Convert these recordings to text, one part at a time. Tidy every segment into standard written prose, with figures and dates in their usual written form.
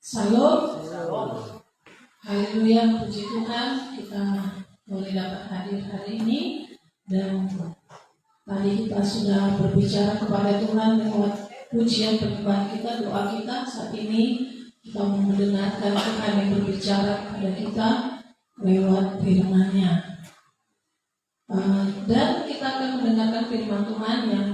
Salam. Haleluya, puji Tuhan, kita boleh dapat hadir hari ini. Dan tadi kita sudah berbicara kepada Tuhan lewat pujian penyembahan kita, doa kita. Saat ini kita mendengarkan Tuhan yang berbicara kepada kita lewat firman-Nya. Dan kita akan mendengarkan firman Tuhan yang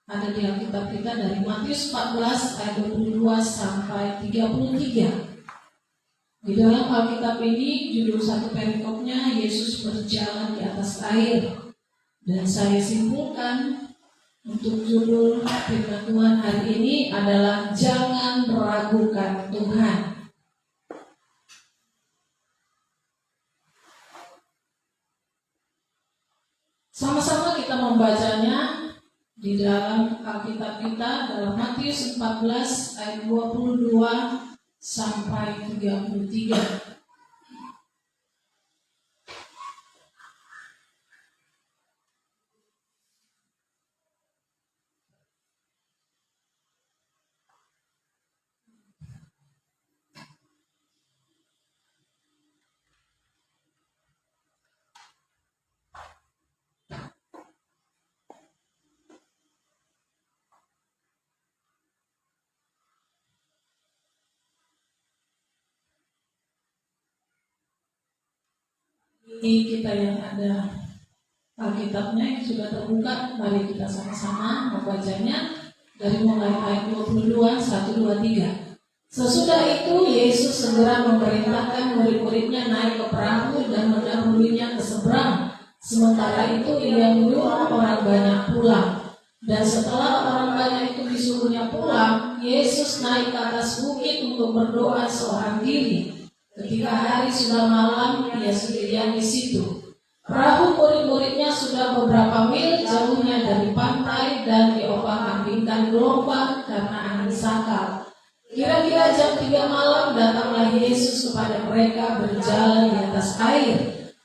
ada di Alkitab kita dari Matius 14 ayat 22 sampai 33. Di dalam Alkitab ini judul satu perikopnya Yesus berjalan di atas air. Dan saya simpulkan untuk judul firman Tuhan hari ini adalah jangan meragukan Tuhan. Sama-sama kita membacanya di dalam Alkitab kita dalam Matius 14 ayat 22 sampai 33. Ini kita yang ada Alkitabnya yang sudah terbuka, mari kita sama-sama membacanya dari mulai ayat 22, 1, 2, 3. Sesudah itu Yesus segera memerintahkan murid-muridnya naik ke perahu dan mendahulunya ke seberang. Sementara itu ia menyuruh orang banyak pulang. Dan setelah orang banyak itu disuruhnya pulang, Yesus naik ke atas bukit untuk berdoa seorang diri. Ketika hari sudah malam, ia sendirian di situ. Perahu murid-muridnya sudah beberapa mil jauhnya dari pantai dan diombang-ambingkan gelombang karena angin sakal. Kira-kira jam 3 malam datanglah Yesus kepada mereka berjalan di atas air.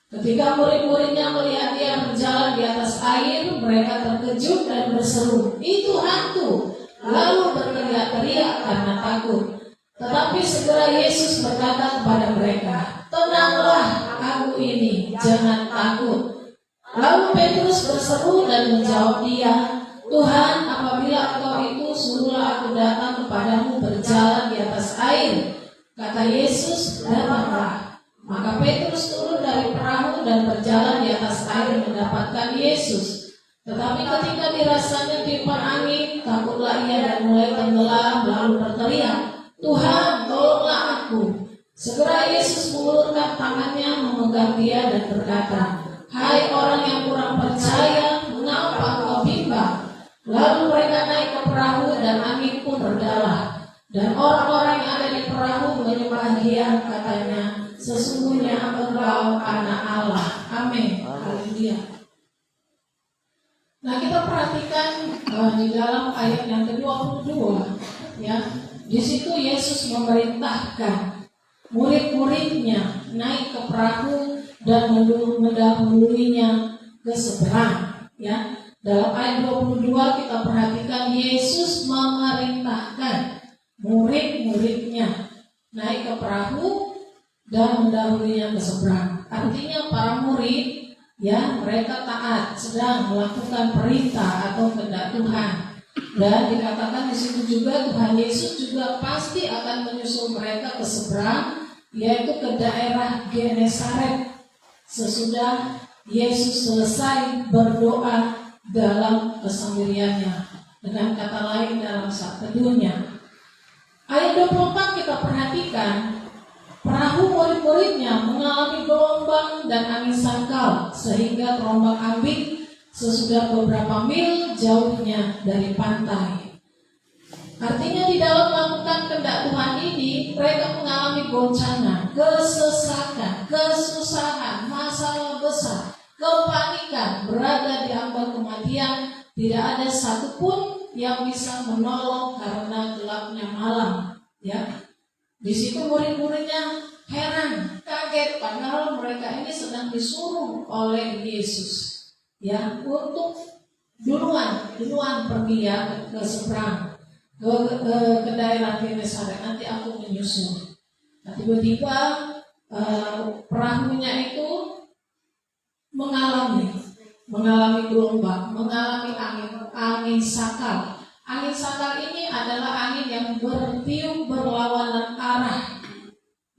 Ketika murid-muridnya melihat dia berjalan di atas air, mereka terkejut dan berseru, "Itu hantu!" Lalu berteriak-teriak karena takut. Tetapi segera Yesus berkata kepada mereka, "Tenanglah, aku ini, jangan takut." Lalu Petrus berseru dan menjawab dia, "Tuhan, apabila Engkau itu, suruhlah aku datang kepadamu berjalan di atas air." Kata Yesus, "Datanglah." Maka Petrus turun dari perahu dan berjalan di atas air mendapatkan Yesus. Tetapi ketika dirasanya tiupan angin, takutlah ia dan mulai tenggelam, lalu berteriak, "Tuhan, tolonglah aku." Segera Yesus mengulurkan tangannya memegang dia dan berkata, "Hai orang yang kurang percaya, mengapa engkau bimbang?" Lalu mereka naik ke perahu dan angin pun redalah. Dan orang-orang yang ada di perahu menyembah dia, katanya, "Sesungguhnya Engkau anak Allah." Amin. Haleluya. Nah, kita perhatikan di dalam ayat yang ke-22, ya. Di situ Yesus memerintahkan murid-muridnya naik ke perahu dan mendahulunya ke seberang. Ya, dalam ayat 22 kita perhatikan Yesus memerintahkan murid-muridnya naik ke perahu dan mendahulunya ke seberang. Artinya para murid, ya, mereka taat, sedang melakukan perintah atau kehendak Tuhan. Dan dikatakan di situ juga Tuhan Yesus juga pasti akan menyusul mereka ke seberang, yaitu ke daerah Genesaret. Sesudah Yesus selesai berdoa dalam kesendiriannya, dengan kata lain dalam saat teduhnya. Ayat 24 kita perhatikan, perahu murid-muridnya mengalami gelombang dan angin sakal sehingga terombang-ambing sesudah beberapa mil jauhnya dari pantai. Artinya di dalam melakukan kehendak Tuhan ini, mereka mengalami goncangan, kesesakan, kesusahan, masalah besar, kepanikan, berada di ambang kematian. Tidak ada satupun yang bisa menolong karena gelapnya malam. Ya, di situ murid-muridnya heran, kaget, padahal mereka ini sedang disuruh oleh Yesus, ya, untuk duluan pergi ya ke seberang. ke daerah Genesaret, nanti aku menyusul. Nah, tiba-tiba perahunya itu mengalami gelombang, mengalami angin sakal. Angin sakal ini adalah angin yang bertiup berlawanan arah.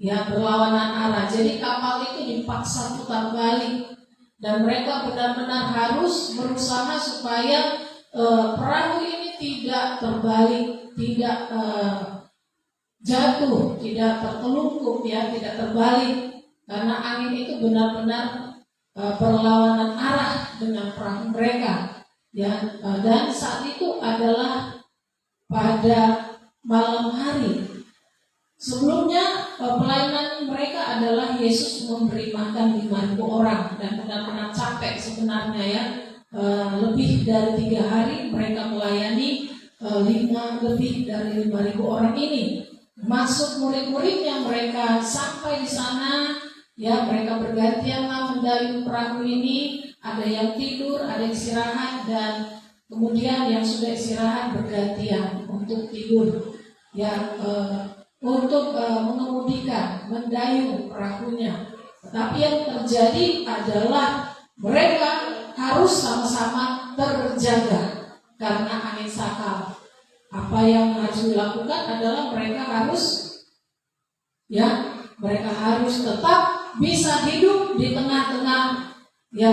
Ya, berlawanan arah. Jadi kapal itu dipaksa putar balik dan mereka benar-benar harus berusaha supaya perahu ini tidak terbalik, tidak jatuh, tidak tertelungkup, ya, tidak terbalik, karena angin itu benar-benar berlawanan arah dengan perahu mereka, ya. Dan saat itu adalah pada malam hari. Sebelumnya pelayanan mereka adalah Yesus memberi makan 5.000 orang dan benar-benar capek sebenarnya, ya. Lebih dari 3 hari mereka melayani lebih dari 5.000 orang ini. Masuk murid-muridnya, mereka sampai di sana, ya, mereka bergantian mendayung perahu ini. Ada yang tidur, ada yang istirahat, dan kemudian yang sudah istirahat bergantian untuk tidur, ya, untuk mengemudikan, mendayung perahunya. Tapi yang terjadi adalah mereka harus sama-sama terjaga karena angin sakal. Apa yang harus dilakukan adalah mereka harus tetap bisa hidup di tengah-tengah, ya,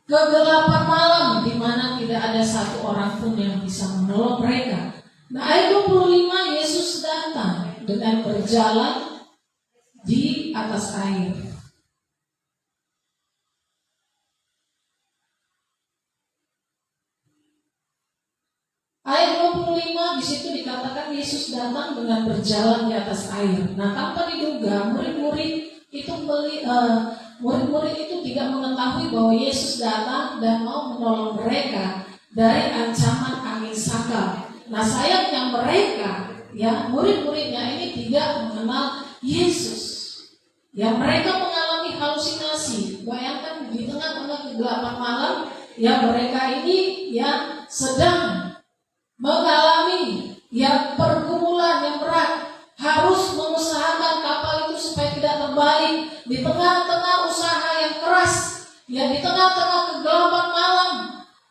kegelapan malam di mana tidak ada satu orang pun yang bisa menolong mereka. Nah, ayat 25, Yesus datang dengan berjalan di atas air. Ayat 25 di situ dikatakan Yesus datang dengan berjalan di atas air. Nah, tanpa diduga murid-murid itu tidak mengetahui bahwa Yesus datang dan mau menolong mereka dari ancaman angin sakal. Nah, sayangnya mereka, ya, murid-muridnya ini tidak mengenal Yesus. Ya, mereka mengalami halusinasi. Bayangkan di tengah-tengah kegelapan malam, ya, mereka ini, ya, sedang mengalami, ya, pergumulan yang berat, harus mengusahakan kapal itu supaya tidak terbalik di tengah-tengah usaha yang keras, ya, di tengah-tengah kegelapan malam.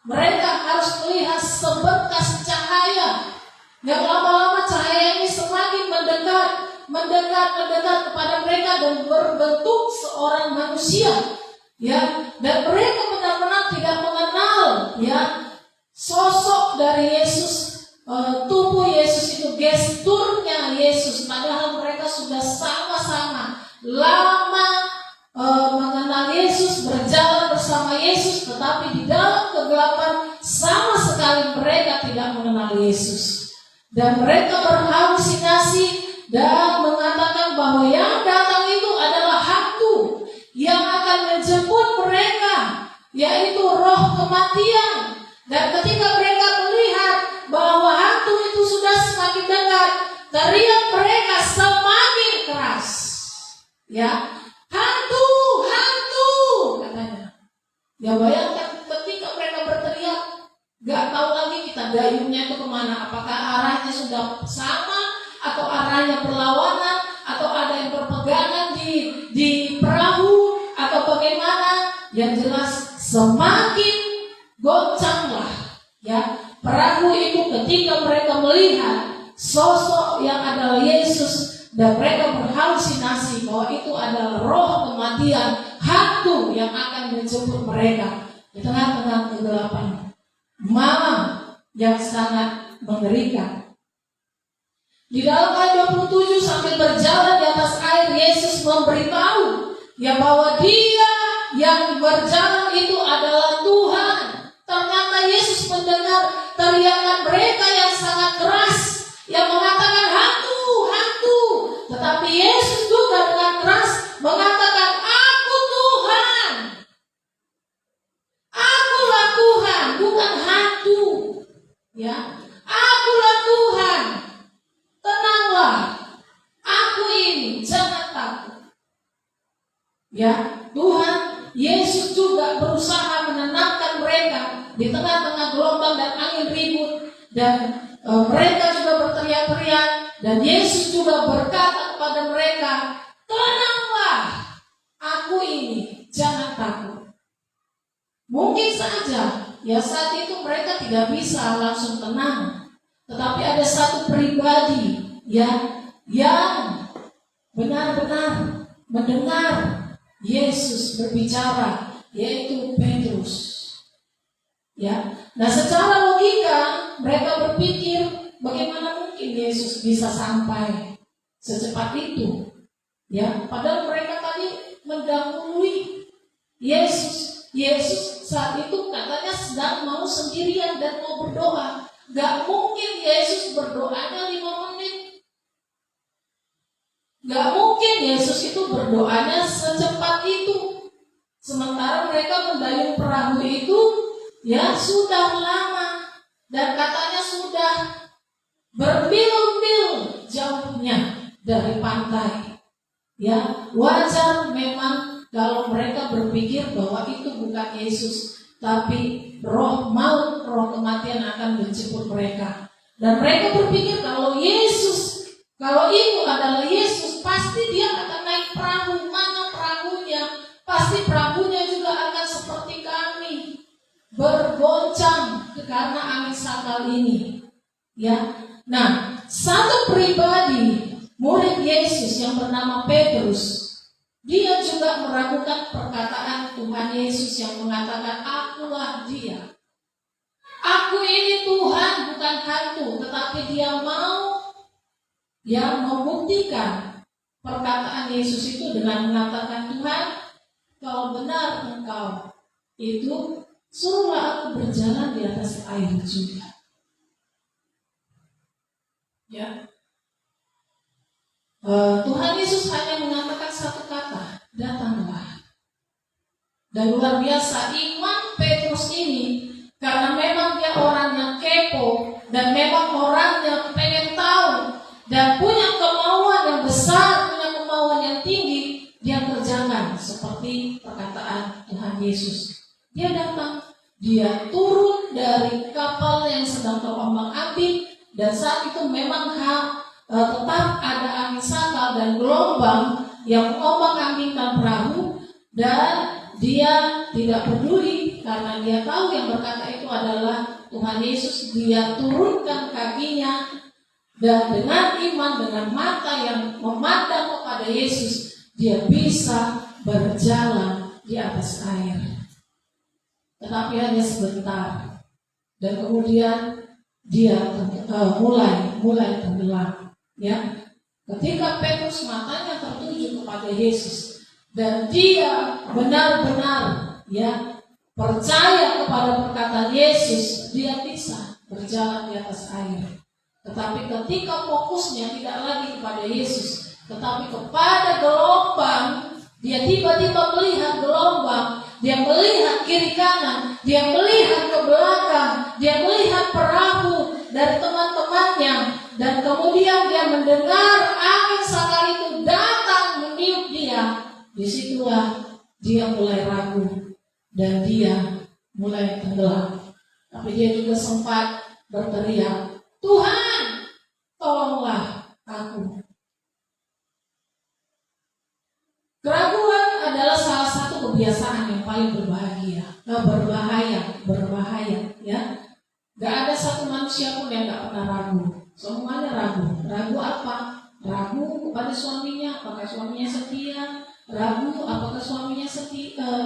Mereka harus melihat seberkas cahaya yang lama-lama cahaya ini semakin mendekat kepada mereka dan berbentuk seorang manusia, ya, dan mereka benar-benar tidak mengenal, ya, sosok dari Yesus, tubuh Yesus itu, gesturnya Yesus, padahal mereka sudah sama-sama lama mengenal Yesus, berjalan bersama Yesus, tetapi di dalam kegelapan sama sekali mereka tidak mengenal Yesus. Dan mereka berhalusinasi dan mengatakan bahwa yang datang itu adalah hantu yang akan menjemput mereka, yaitu roh kematian. Dan ketika mereka melihat bahwa hantu itu sudah semakin dekat, teriak mereka semakin keras. Ya, hantu, katanya. Ya, bayangkan ketika mereka berteriak, gak tahu lagi kita dayungnya itu kemana. Apakah arahnya sudah sama atau arahnya berlawanan, atau ada yang berpegangan di perahu atau bagaimana. Yang jelas semakin goncanglah, ya, perahu itu ketika mereka melihat sosok yang adalah Yesus, dan mereka berhalusinasi bahwa itu adalah roh kematian, hantu yang akan menjemput mereka di tengah-tengah kegelapan malam yang sangat mengerikan. Di dalam ayat 27, sambil berjalan di atas air, Yesus memberitahu, ya, bahwa Dia yang berjalan itu adalah Tuhan. Ternyata Yesus mendengar teriakan mereka yang sangat keras, yang mengatakan hantu. Tetapi Yesus juga dengan keras mengatakan, Aku Tuhan. Akulah Tuhan, bukan hantu. Ya, Akulah Tuhan. Tenanglah. Aku ini, jangan takut. Ya, Tuhan Yesus juga berusaha menenangkan mereka di tengah-tengah gelombang dan angin ribut, dan mereka juga Dan Yesus juga berkata kepada mereka, tenanglah, aku ini, jangan takut. Mungkin saja, ya saat itu mereka tidak bisa langsung tenang. Tetapi ada satu pribadi yang benar-benar mendengar Yesus berbicara, yaitu Petrus. Ya, nah secara logika mereka berpikir, bagaimana mungkin Yesus bisa sampai secepat itu? Ya, padahal mereka tadi mendahului Yesus. Yesus saat itu katanya sedang mau sendirian dan mau berdoa. Gak mungkin Yesus berdoanya 5 menit. Gak mungkin Yesus itu berdoanya secepat itu. Sementara mereka mendayung perahu itu ya sudah lama, dan katanya sudah bermil-mil jauhnya dari pantai. Ya, wajar memang kalau mereka berpikir bahwa itu bukan Yesus, tapi roh maut, roh kematian akan menjemput mereka. Dan mereka berpikir kalau itu adalah Yesus, pasti dia akan naik perahu. Mana perahunya? Pasti perahunya juga akan seperti kami, bergoncang karena angin sakal ini. Ya, nah satu pribadi murid Yesus yang bernama Petrus, dia juga meragukan perkataan Tuhan Yesus yang mengatakan, akulah dia. Aku ini Tuhan, bukan hantu. Tetapi dia mau membuktikan perkataan Yesus itu dengan mengatakan, Tuhan, kalau benar engkau itu, suruhlah aku berjalan di atas air juga. Ya, Tuhan Yesus hanya mengatakan satu kata, datanglah. Dan luar biasa iman Petrus ini, karena memang dia orang yang kepo, dan memang orang yang pengen tahu, dan punya kemauan yang besar, punya kemauan yang tinggi, dia kerjakan seperti perkataan Tuhan Yesus. Dia datang, dia turun dari kapal yang sedang terombang-ambing, dan saat itu memang tetap ada angin sakal dan gelombang yang mengombang-ambingkan perahu, dan dia tidak peduli karena dia tahu yang berkata itu adalah Tuhan Yesus. Dia turunkan kakinya dan dengan iman, dengan mata yang memandang kepada Yesus, dia bisa berjalan di atas air. Tetapi hanya sebentar, dan kemudian dia mulai tenggelam. Ya, ketika Petrus matanya tertuju kepada Yesus dan dia benar-benar percaya kepada perkataan Yesus, dia bisa berjalan di atas air. Tetapi ketika fokusnya tidak lagi kepada Yesus, tetapi kepada gelombang, dia tiba-tiba melihat gelombang, dia melihat kiri kanan, dia melihat ke belakang, dia melihat perahu dari teman-temannya, dan kemudian dia mendengar angin sakal itu datang meniup dia. Disitulah dia mulai ragu dan dia mulai tenggelam. Tapi dia juga sempat berteriak, Tuhan, tolonglah aku. Keraguan adalah salah satu kebiasaan yang paling berbahaya, ya. Gak ada satu manusia pun yang gak pernah ragu. Semuanya ragu. Ragu apa? Ragu kepada suaminya, apakah suaminya setia. Ragu apakah suaminya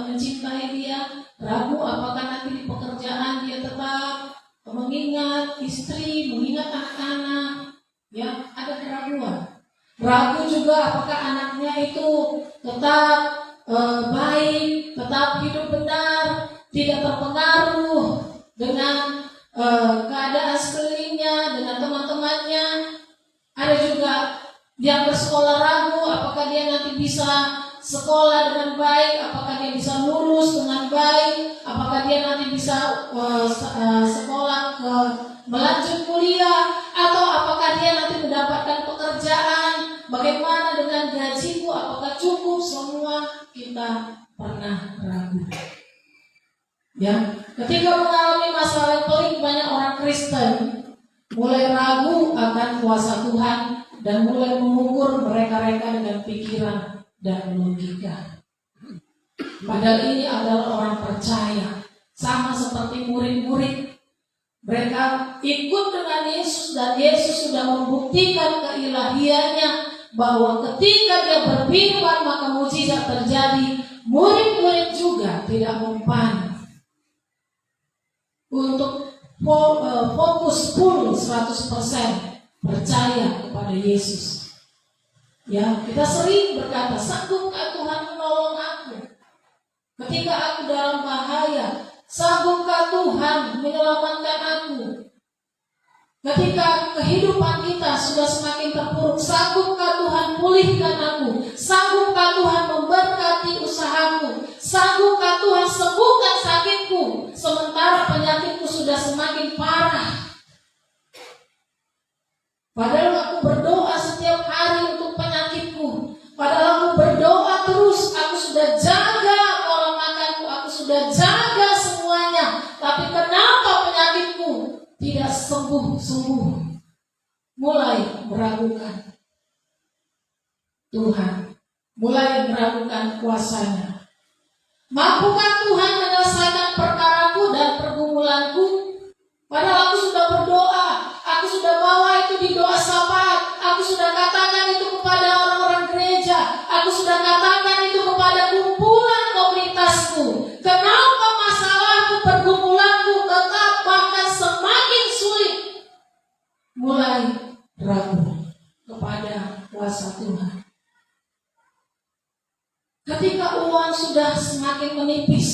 mencintai dia. Ragu apakah nanti di pekerjaan dia tetap mengingat istri, mengingat anak-anak. Ya, ada keraguan. Ragu juga apakah anaknya itu tetap baik, tetap hidup benar, tidak terpengaruh dengan keadaan sekelilingnya, dengan teman-temannya. Ada juga yang bersekolah ragu apakah dia nanti bisa sekolah dengan baik, apakah dia bisa lulus dengan baik, apakah dia nanti bisa sekolah melanjut kuliah, atau apakah dia nanti mendapatkan pekerjaan, bagaimana dengan gajiku, apakah cukup. Semua kita pernah ragu. Ya, ketika mengalami masalah yang paling banyak orang Kristen mulai ragu akan kuasa Tuhan dan mulai mengukur mereka-reka dengan pikiran dan logika. Padahal ini adalah orang percaya, sama seperti murid-murid. Mereka ikut dengan Yesus dan Yesus sudah membuktikan keilahiannya, bahwa ketika dia berfirman maka mukjizat terjadi. Murid-murid juga tidak mempan untuk fokus full 100% percaya kepada Yesus. Ya, kita sering berkata, sanggupkah Tuhan menolong aku ketika aku dalam bahaya? Sanggupkah Tuhan menyelamatkan aku ketika kehidupan kita sudah semakin terpuruk? Sanggupkah Tuhan pulihkan aku? Sanggupkah Tuhan memberkati usahaku? Sanggupkah Tuhan sembuhkan sakitku sementara penyakitku sudah semakin parah? Padahal aku berdoa setiap hari untuk penyakitku. Padahal aku berdoa terus. Aku sudah jaga pola makanku. Aku sudah jaga semuanya. Tapi kenapa penyakitku tidak sembuh-sembuh? Mulai meragukan Tuhan. Mulai meragukan kuasanya. Mampukah Tuhan menyelesaikan perkaraku dan pergumulanku? Padahal aku sudah berdoa. Aku sudah bawa itu di doa syafaat. Aku sudah katakan itu kepada orang-orang gereja. Aku sudah katakan itu kepada kumpulan komunitasku. Kenapa masalahku, pergumulanku tetap bahkan semakin sulit? Mulai ragu kepada kuasa Tuhan. Ketika uang sudah semakin menipis,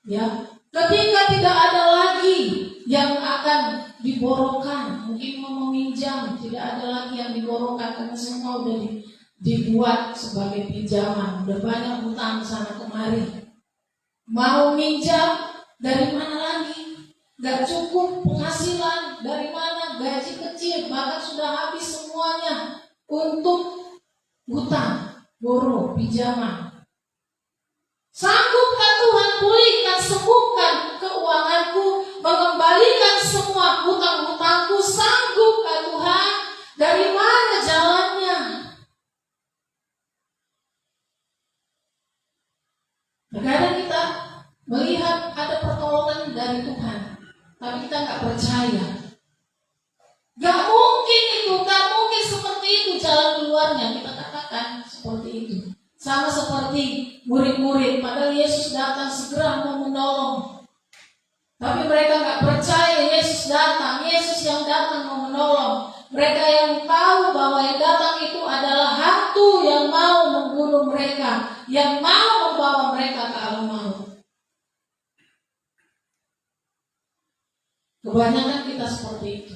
ya, ketika tidak ada lagi yang akan diborongkan, mungkin mau meminjam, tidak ada lagi yang diborongkan karena semua sudah dibuat sebagai pinjaman, udah banyak hutang sana kemari. Mau minjam dari mana lagi? Gak cukup penghasilan, dari mana? Gaji kecil, bahkan sudah habis semuanya untuk hutang, borong, pinjaman. Sanggupkah Tuhan pulihkan, sembuhkan keuanganku, mengembalikan semua hutang-hutangku? Sanggupkah Tuhan? Dari mana jalannya? Terkadang kita melihat ada pertolongan dari Tuhan, tapi kita nggak percaya. Gak mungkin itu, gak mungkin seperti itu jalan keluarnya. Kita katakan seperti itu. Sama seperti murid-murid, padahal Yesus datang segera mau menolong. Tapi mereka gak percaya Yesus datang. Yesus yang datang mau menolong. Mereka yang tahu bahwa yang datang itu adalah hantu yang mau membunuh mereka, yang mau membawa mereka ke alam maut. Kebanyakan kita seperti itu.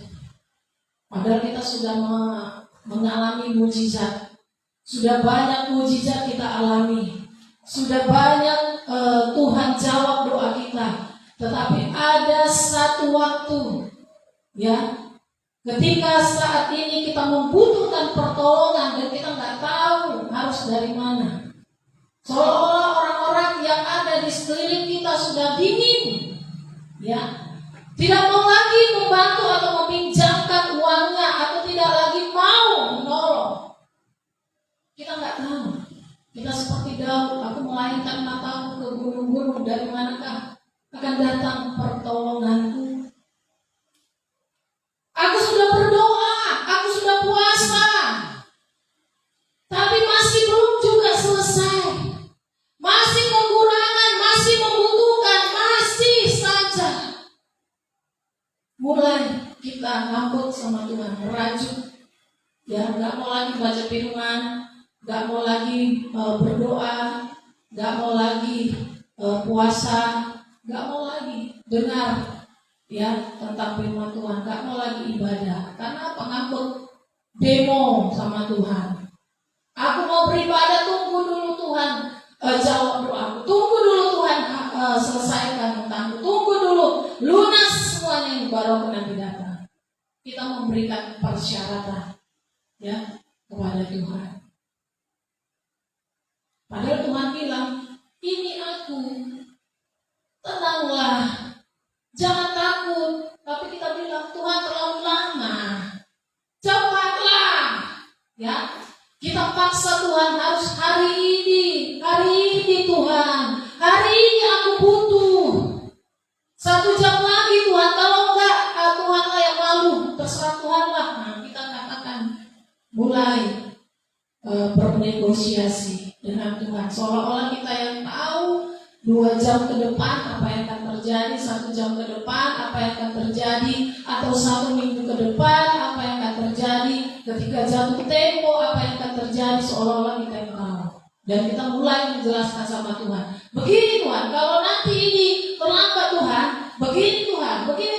Padahal kita sudah mengalami mukjizat. Sudah banyak mukjizat kita alami. Sudah banyak Tuhan jawab doa kita. Tetapi ada satu waktu, ya, ketika saat ini kita membutuhkan pertolongan dan kita nggak tahu harus dari mana. Seolah-olah orang-orang yang ada di sekeliling kita sudah dingin, ya, tidak mau lagi membantu atau meminjamkan uangnya, atau tidak lagi mau menolong. Kita nggak tahu. Kita seperti Daud, aku melahirkan mataku ke gunung-gunung, dari manakah akan datang pertolonganku? Aku sudah berdoa, aku sudah puasa, tapi masih belum juga selesai. Masih kekurangan, masih membutuhkan, masih saja. Mulai kita ngambek sama Tuhan, merajuk, ya, nggak mau lagi baca firman, nggak mau lagi berdoa, nggak mau lagi puasa, nggak mau lagi dengar, ya, tentang firman Tuhan, nggak mau lagi ibadah. Karena apa? Ngambek, demo sama Tuhan. Aku mau beribadah, tunggu dulu Tuhan jawab doaku, tunggu dulu Tuhan selesaikan tentangku, tunggu dulu lunas semuanya yang baru nanti datang. Kita memberikan persyaratan, ya, kepada Tuhan. Padahal Tuhan bilang, ini aku, tenanglah, jangan takut. Tapi kita bilang, Tuhan terlalu lama, cepatlah. Ya, kita paksa Tuhan harus hari ini Tuhan, hari ini aku butuh 1 jam lagi Tuhan, kalau enggak Tuhan lah yang malu, terserah Tuhan lah. Nah, kita katakan mulai bernegosiasi dengan Tuhan, seolah-olah kita yang tahu 2 jam ke depan apa yang akan terjadi, 1 jam ke depan apa yang akan terjadi, atau 1 minggu ke depan apa yang akan terjadi, ketika jatuh tempo apa yang akan terjadi, seolah-olah kita yang tahu. Dan kita mulai menjelaskan sama Tuhan, begini Tuhan, kalau nanti ini terlambat Tuhan, begini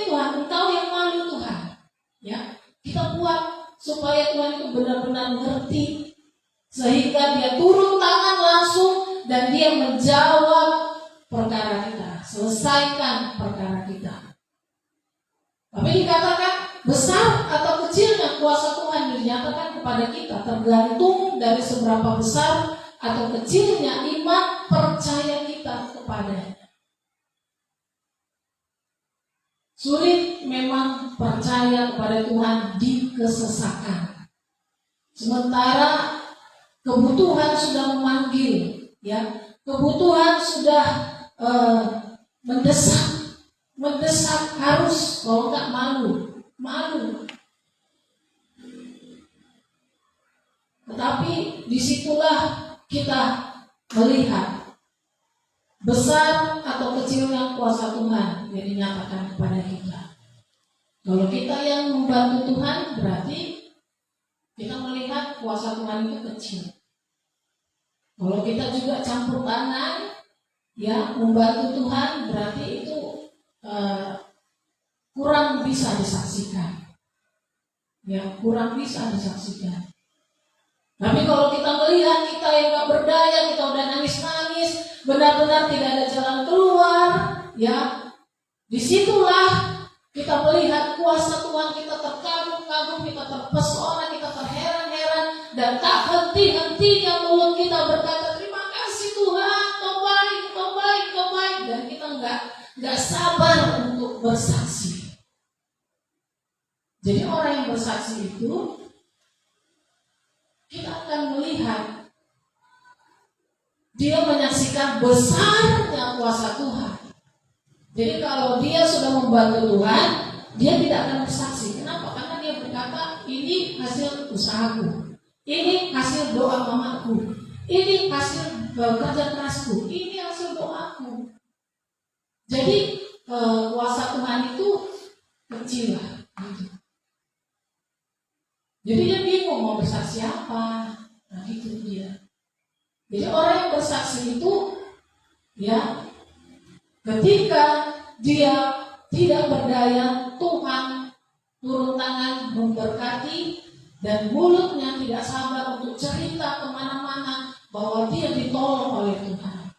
Tuhan, Engkau yang malu Tuhan. Ya, kita buat supaya Tuhan itu benar-benar mengerti, sehingga dia turun tangan langsung dan dia menjawab perkara kita, selesaikan perkara kita. Tapi dikatakan besar atau kecilnya kuasa Tuhan dinyatakan kepada kita tergantung dari seberapa besar atau kecilnya iman percaya kita kepadanya. Sulit memang percaya kepada Tuhan di kesesakan, sementara kebutuhan sudah memanggil, ya, kebutuhan sudah mendesak harus, kalau enggak malu. Tetapi disitulah kita melihat besar atau kecilnya kuasa Tuhan yang dinyatakan kepada kita. Kalau kita yang membantu Tuhan, berarti kita melihat kuasa Tuhan itu kecil. Kalau kita juga campur tangan, ya, membantu Tuhan, berarti itu kurang bisa disaksikan. Ya, kurang bisa disaksikan. Tapi kalau kita melihat kita yang gak berdaya, kita udah nangis-nangis, benar-benar tidak ada jalan keluar, ya, disitulah kita melihat kuasa Tuhan, kita terkagum-kagum, kita terpesona, kita terheran-heran, dan tak henti-hentinya mulut kita berkata, terima kasih Tuhan, Kau baik, dan kita nggak sabar untuk bersaksi. Jadi orang yang bersaksi itu, kita akan melihat dia menyaksikan besarnya kuasa Tuhan. Jadi kalau dia sudah membantu Tuhan, dia tidak akan bersaksi. Kenapa? Karena dia berkata, ini hasil usahaku, ini hasil doa mamaku, ini hasil kerja kerasku, ini hasil doaku. Jadi kuasa Tuhan itu kecil lah, gitu. Jadi dia bingung mau bersaksi apa. Nah, itu dia. Jadi orang yang bersaksi itu, ya, ketika dia tidak berdaya, Tuhan turun tangan memberkati, dan mulutnya tidak sabar untuk cerita kemana-mana bahwa dia ditolong oleh Tuhan.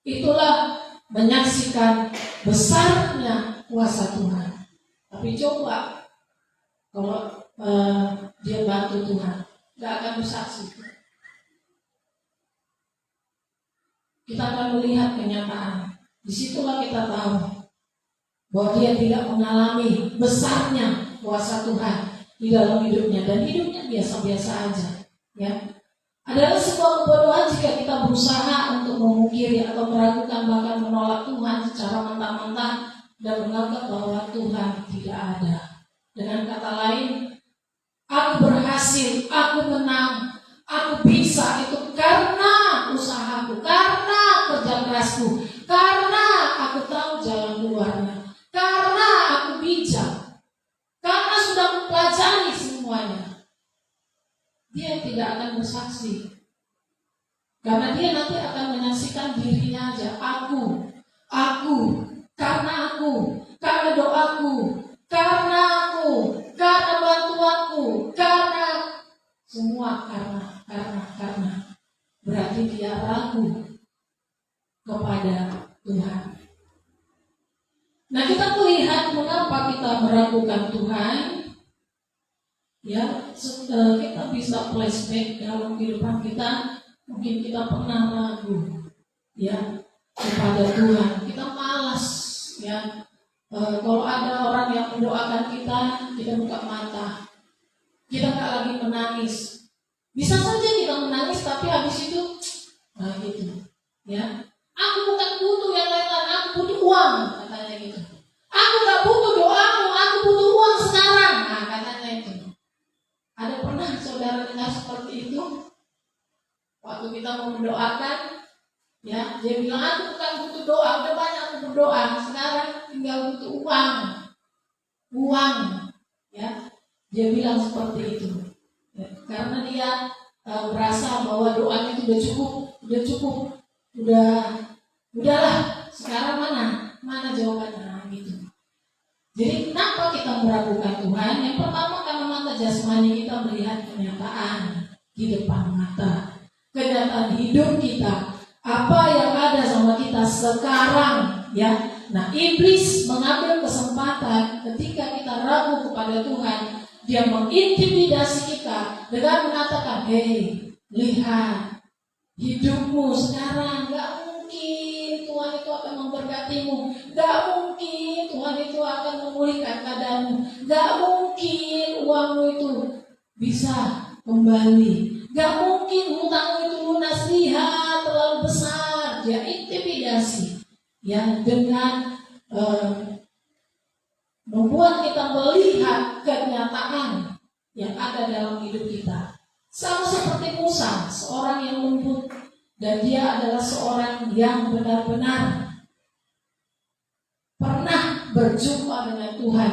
Itulah menyaksikan besarnya kuasa Tuhan. Tapi coba kalau dia bantu Tuhan, gak akan bersaksi. Kita akan melihat kenyataan. Disitulah kita tahu bahwa dia tidak mengalami besarnya kuasa Tuhan di dalam hidupnya, dan hidupnya biasa-biasa aja. Ya, adalah sebuah kebodohan jika kita berusaha untuk memungkiri atau meragukan, bahkan menolak Tuhan secara mentah-mentah dan menganggap bahwa Tuhan tidak ada. Dengan kata lain, aku berhasil, aku menang, aku bisa, itu karena usahaku, karena kerja kerasku, karena aku tahu jalan keluarnya, karena aku bijak, karena sudah mempelajari semuanya. Dia tidak akan bersaksi, karena dia nanti akan menyaksikan dirinya aja. Aku, karena doaku, karena bantuanku, karena semua karena. Berarti dia ragu kepada Tuhan. Nah, kita melihat mengapa kita meragukan Tuhan. Ya, kita bisa flashback dalam kehidupan kita. Mungkin kita pernah ragu, ya, kepada Tuhan. Kita malas, ya. Kalau ada orang yang mendoakan kita buka mata. Kita nggak lagi menangis. Bisa saja kita menangis, tapi habis itu, nah gitu, ya. Aku bukan butuh yang lain-lain, aku butuh uang, katanya gitu. Aku nggak butuh doamu, aku butuh uang sekarang, nah katanya itu. Ada pernah saudara dengar seperti itu? Waktu kita mau mendoakan, ya, dia bilang aku bukan butuh doa, udah banyak aku berdoa, sekarang tinggal butuh uang, ya. Dia bilang seperti itu, ya, karena dia merasa bahwa doanya itu udahlah, sekarang mana jawabannya, gitu. Jadi kenapa kita meragukan Tuhan? Yang pertama karena mata jasmani kita melihat kenyataan di depan mata, kenyataan hidup kita, apa yang ada sama kita sekarang, ya. Nah, iblis mengambil kesempatan ketika kita ragu kepada Tuhan. Dia mengintimidasi kita dengan mengatakan, hei, lihat hidupmu sekarang, gak mungkin Tuhan itu akan memberkatimu, gak mungkin Tuhan itu akan memulihkan keadaanmu, gak mungkin uangmu itu bisa kembali, gak mungkin hutangmu itu lunas, lihat terlalu besar. Dia intimidasi, yang dengan membuat kita melihat kenyataan yang ada dalam hidup kita. Sama seperti Musa, seorang yang lembut, dan dia adalah seorang yang benar-benar pernah berjumpa dengan Tuhan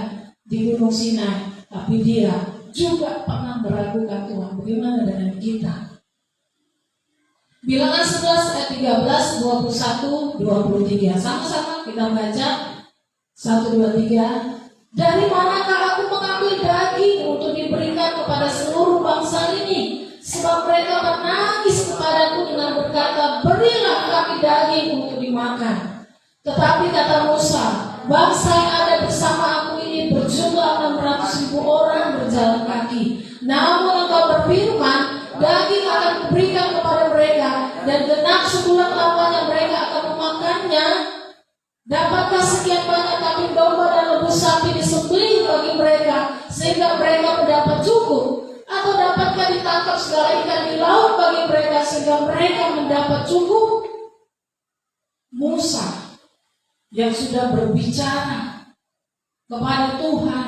di Gunung Sinai, tapi dia juga pernah meragukan Tuhan. Bagaimana dengan kita? Bilangan 11 ayat 13, 21, 23. Sama-sama kita baca. 1, 2, 3. Dari manakah aku mengambil daging untuk diberikan kepada seluruh bangsa ini? Sebab mereka menangis kepadaku dengan berkata, berilah kami daging untuk dimakan. Tetapi kata Musa, bangsa yang ada bersama aku ini berjumlah 600.000 orang berjalan kaki. Namun engkau berfirman, daging akan kuberikan kepada mereka, dan genap sebulan lamanya mereka akan memakannya. Dapatkah sekian banyak kambing domba dan lembu sapi disembelih bagi mereka, sehingga mereka mendapat cukup? Atau dapatkah ditangkap segala ikan di laut bagi mereka, sehingga mereka mendapat cukup? Musa yang sudah berbicara kepada Tuhan,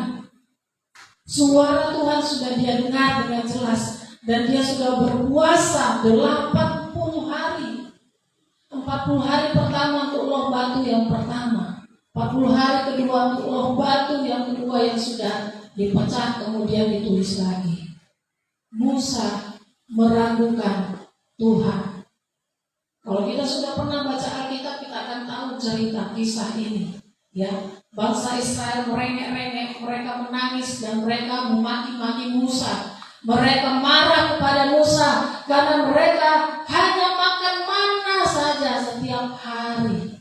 suara Tuhan sudah dia dengar dengan jelas, dan dia sudah berpuasa 80 hari. 40 hari pertama untuk loh batu yang pertama, 40 hari kedua untuk loh batu yang kedua yang sudah dipecah kemudian ditulis lagi. Musa meragukan Tuhan. Kalau kita sudah pernah baca Alkitab, kita akan tahu cerita kisah ini, ya. Bangsa Israel merengek-rengek, mereka menangis dan mereka memaki-maki Musa. Mereka marah kepada Musa karena mereka hanya makan mana saja setiap hari.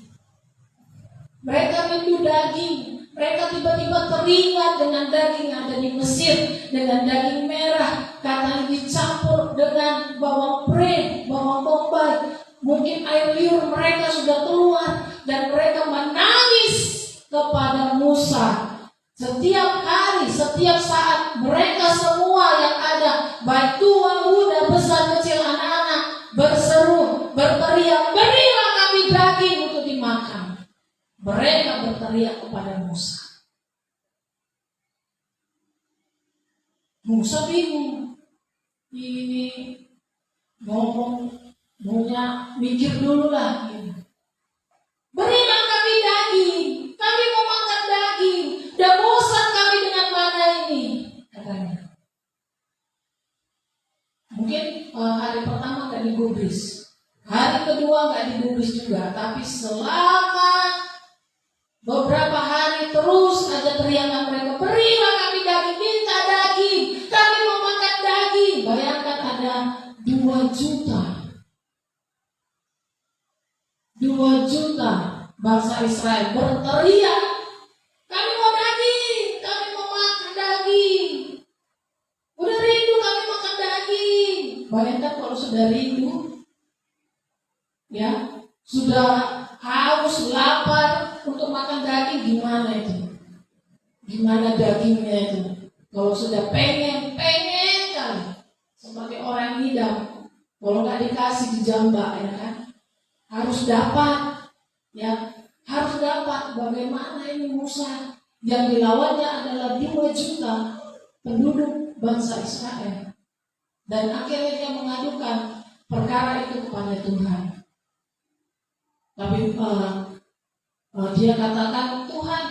Mereka rindu daging. Mereka tiba-tiba teringat dengan daging yang ada di Mesir, dengan daging merah, katanya dicampur dengan bawang pre, bawang bombay. Mungkin air liur mereka sudah keluar dan mereka menangis kepada Musa. Setiap hari, setiap saat, mereka semua yang ada, baik tua, muda, besar, kecil, anak-anak, berseru, berteriak, berilah kami daging untuk dimakan. Mereka berteriak kepada Musa. Musa bingung. Ini ngomong, maunya mikir dulu lah. Berilah kami daging, kami mau makan daging. Udah bosan kami dengan mana ini, katanya. Mungkin hari pertama gak digubris, hari kedua gak digubris juga, tapi selama beberapa hari terus ada teriakan mereka, berilah kami daging, minta daging, kami mau makan daging. Bayangkan ada 2 juta bangsa Israel berteriak, kami mau daging, kami mau makan daging. Udah rindu kami makan daging. Bayangkan kalau sudah rindu, ya, sudah haus, lapar untuk makan daging, gimana itu? Gimana dagingnya itu? Kalau sudah pengen sebagai orang ngidam. Kalau nggak dikasih dijambak, ya kan? Harus dapat, ya, harus dapat. Bagaimana ini Musa yang dilawannya adalah 2 juta penduduk bangsa Israel, dan akhirnya dia mengadukan perkara itu kepada Tuhan. Tapi dia katakan, Tuhan,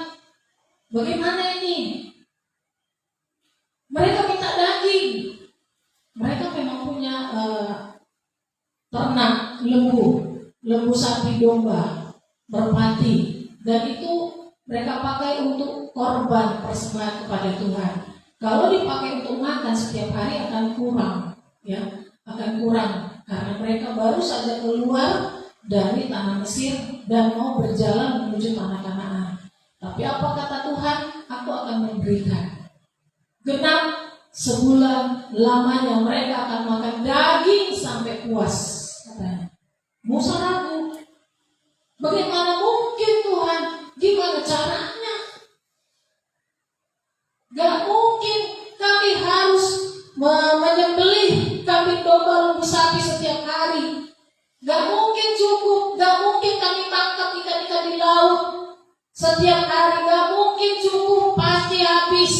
bagaimana ini? Mereka minta daging. Mereka memang punya ternak lembu sapi, domba, merpati, dan itu mereka pakai untuk korban persembahan kepada Tuhan. Kalau dipakai untuk makan setiap hari akan kurang, ya, akan kurang karena mereka baru saja keluar dari tanah Mesir dan mau berjalan menuju tanah Kanaan. Tapi apa kata Tuhan? Aku akan memberikan genap sebulan lamanya mereka akan makan daging sampai puas, katanya. Musa ragu, bagaimana mungkin Tuhan? Gimana caranya? Gak mungkin kami harus menyembelih kambing, domba, lembu, sapi setiap hari. Gak mungkin cukup. Gak mungkin kami tangkap ikan-ikan di laut setiap hari. Gak mungkin cukup. Pasti habis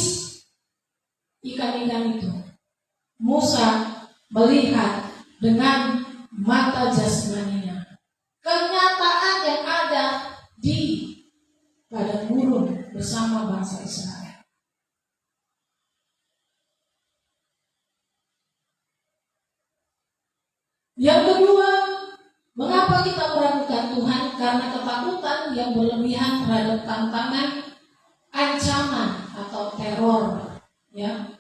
ikan-ikan itu. Musa melihat dengan mata jasmaninya kenyataan yang ada di padang gurun bersama bangsa Israel. Yang kedua, mengapa kita meragukan Tuhan? Karena ketakutan yang berlebihan terhadap tantangan, ancaman atau teror. Ya,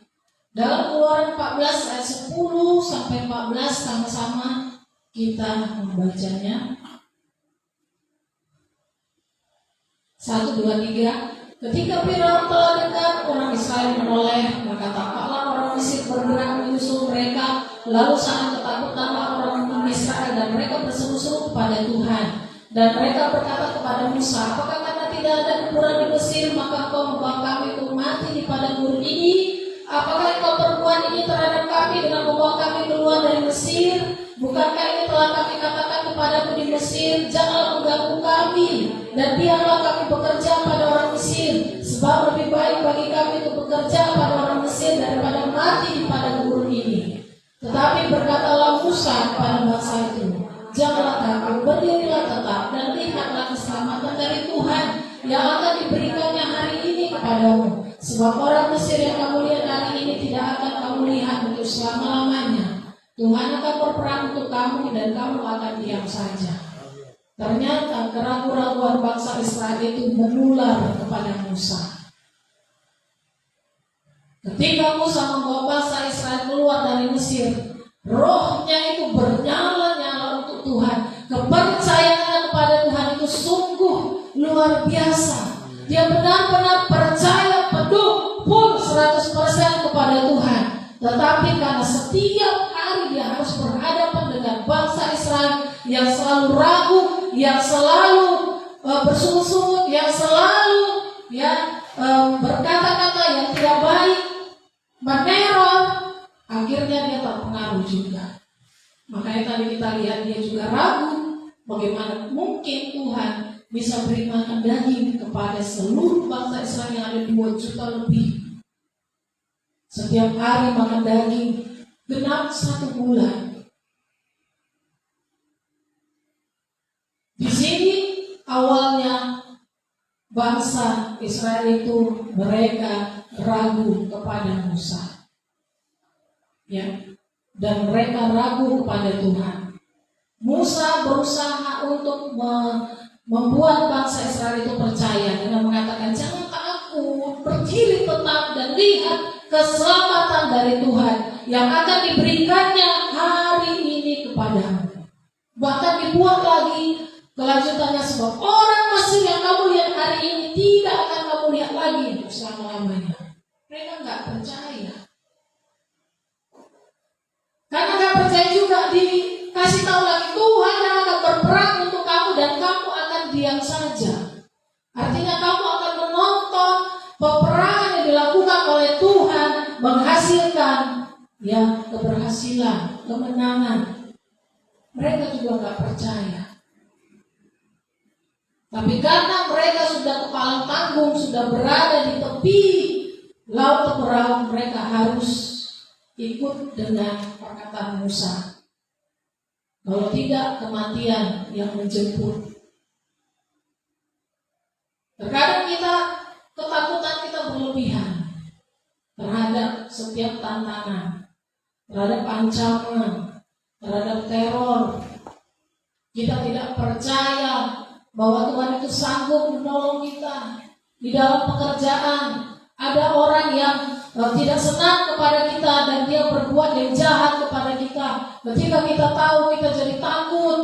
dalam Keluaran 14 ayat 10 sampai 14 sama-sama kita membacanya. 1, 2, 3. Ketika Firaun telah dengar orang Israel menoleh, maka tampaklah orang Mesir bergerak menyusul mereka. Lalu sangat ketakutanlah orang Israel dan mereka berseru-seru kepada Tuhan. Dan mereka berkata kepada Musa, apakah karena tidak ada kuburan di Mesir maka kau membawa kami untuk mati di padang gurun ini? Apakah kau perbuat ini terhadap kami dengan membawa kami keluar dari Mesir? Bukankah ini telah kami katakan kepadamu di Mesir, janganlah mengganggu kami, dan biarlah kami bekerja pada orang Mesir, sebab lebih baik bagi kami untuk bekerja pada orang Mesir daripada mati di padang gurun ini. Tetapi berkatalah Musa kepada bangsa itu, janganlah takut, berdirilah tetap dan lihatlah keselamatan dari Tuhan yang akan diberikannya hari ini kepadamu. Sebab orang Mesir yang kamu lihat hari ini tidak akan kamu lihat untuk selama-lamanya. Tuhan akan berperang untuk kamu dan kamu akan diam saja. Ternyata keraguan-keraguan bangsa Israel itu menular kepada Musa. Ketika Musa membawa bangsa Israel keluar dari Mesir, rohnya itu bernyala-nyala untuk Tuhan. Kepercayaan kepada Tuhan itu sungguh luar biasa. Dia benar-benar percaya penuh, full 100% kepada Tuhan. Tetapi karena setiap hari dia harus berhadapan dengan bangsa Israel yang selalu ragu, yang selalu bersungut-sungut, yang selalu berkata-kata yang tidak baik, meneror, akhirnya dia terpengaruh juga. Makanya tadi kita lihat dia juga ragu, bagaimana mungkin Tuhan bisa beri makan daging kepada seluruh bangsa Israel yang ada 2 juta lebih. Setiap hari makan daging, genap 1 bulan. Di sini awalnya bangsa Israel itu mereka ragu kepada Musa, ya, dan mereka ragu kepada Tuhan. Musa berusaha untuk membuat bangsa Israel itu percaya dengan mengatakan, jangan takut, berdiri tetap dan lihat keselamatan dari Tuhan yang akan diberikannya hari ini kepadamu. Bahkan dibuat lagi kelanjutannya, sebab orang Mesir yang kamu lihat hari ini tidak akan kamu lihat lagi untuk selama-lamanya. Mereka nggak percaya. Karena nggak percaya juga dikasih tahu lagi Tuhan yang akan berperang untuk kamu dan kamu akan diam saja. Artinya kamu akan menonton peperangan yang dilakukan oleh Tuhan menghasilkan ya keberhasilan, kemenangan. Mereka juga nggak percaya. Tapi karena mereka sudah kepalang tanggung, sudah berada di tepi laut perahu, mereka harus ikut dengan perkataan Musa. Kalau tidak, kematian yang menjemput. Terkadang ketakutan kita berlebihan terhadap setiap tantangan, terhadap ancaman, terhadap teror. Kita tidak percaya bahwa Tuhan itu sanggup menolong kita di dalam pekerjaan. Ada orang yang tidak senang kepada kita dan dia berbuat yang jahat kepada kita. Ketika kita tahu, kita jadi takut.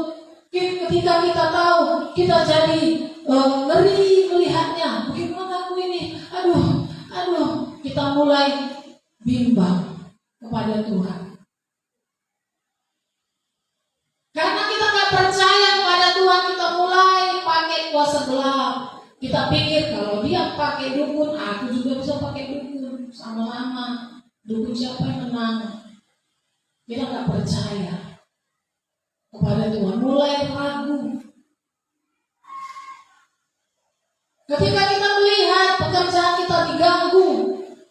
Ketika kita tahu, kita jadi ngeri melihatnya. Bagaimana aku ini? Aduh, kita mulai bimbang kepada Tuhan. Karena kita gak percaya kepada Tuhan, kita mulai pakai kuasa gelap. Kita pikir kalau dia pakai dukun, aku juga bisa pakai dukun. Sama-sama, dukun siapa yang menang? Kita gak percaya kepada Tuhan, mulai ragu. Ketika kita melihat pekerjaan kita diganggu,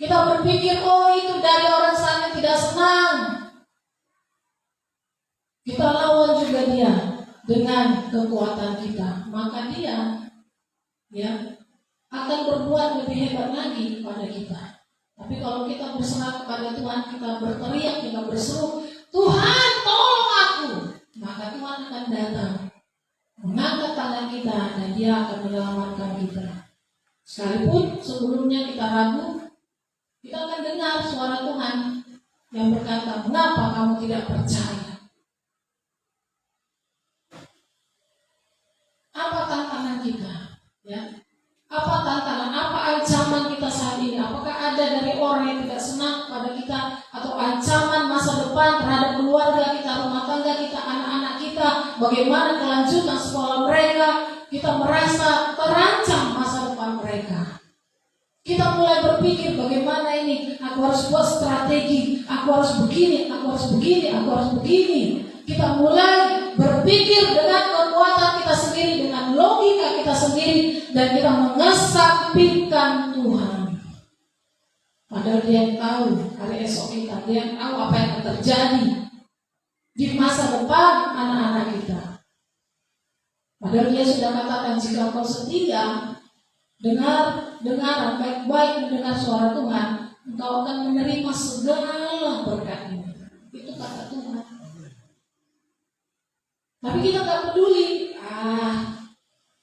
kita berpikir, oh itu dari orang sana tidak senang. Kita lawan juga dia dengan kekuatan kita, maka dia akan berbuat lebih hebat lagi kepada kita. Tapi kalau kita berserah kepada Tuhan, kita berteriak, kita berseru, Tuhan tolong aku, maka Tuhan akan datang, mengangkat tangan kita dan dia akan menyelamatkan kita. Sekalipun sebelumnya kita ragu, kita akan dengar suara Tuhan yang berkata, mengapa kamu tidak percaya? Apa tantangan kita? Apa tantangan? Apa ancaman kita saat ini? Apakah ada dari orang yang tidak senang kepada kita, atau ancaman masa depan terhadap keluarga kita, rumah tangga kita, anak-anak kita? Bagaimana kelanjutan sekolah mereka? Kita merasa terancam masa depan mereka. Kita mulai berpikir, bagaimana ini? Aku harus buat strategi. Aku harus begini, aku harus begini, aku harus begini. Kita mulai berpikir dengan kekuatan kita sendiri, dengan logika kita sendiri, dan kita mengesampingkan Tuhan. Padahal dia yang tahu hari esok kita, dia yang tahu apa yang akan terjadi di masa depan anak-anak kita. Padahal dia sudah katakan, jika kau setia, dengar baik-baik mendengar suara Tuhan, engkau akan menerima segala berkat ini. Itu kata Tuhan. Tapi kita gak peduli.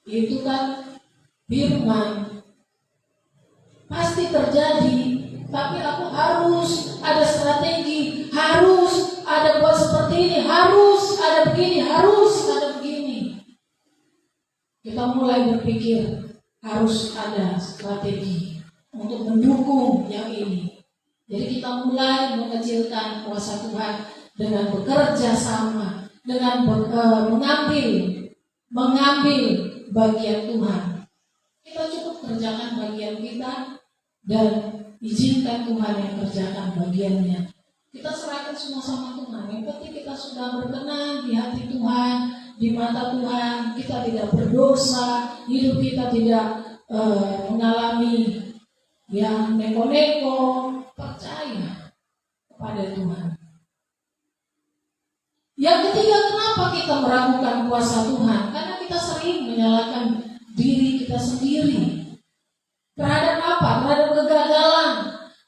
Itu kan firman, pasti terjadi. Tapi aku harus ada strategi, harus ada buat seperti ini, harus ada begini, harus ada begini. Kita mulai berpikir harus ada strategi untuk mendukung yang ini. Jadi kita mulai mengecilkan kuasa Tuhan dengan bekerja sama, dengan mengambil bagian Tuhan. Kita cukup kerjakan bagian kita dan izinkan Tuhan yang kerjakan bagiannya. Kita serahkan semua sama Tuhan. Yang penting kita sudah berkenan di hati Tuhan, di mata Tuhan. Kita tidak berdosa, hidup kita tidak mengalami yang neko-neko. Percaya kepada Tuhan. Yang ketiga, kenapa kita meragukan kuasa Tuhan? Karena kita sering menyalahkan diri kita sendiri. Terhadap apa? Terhadap kegagalan.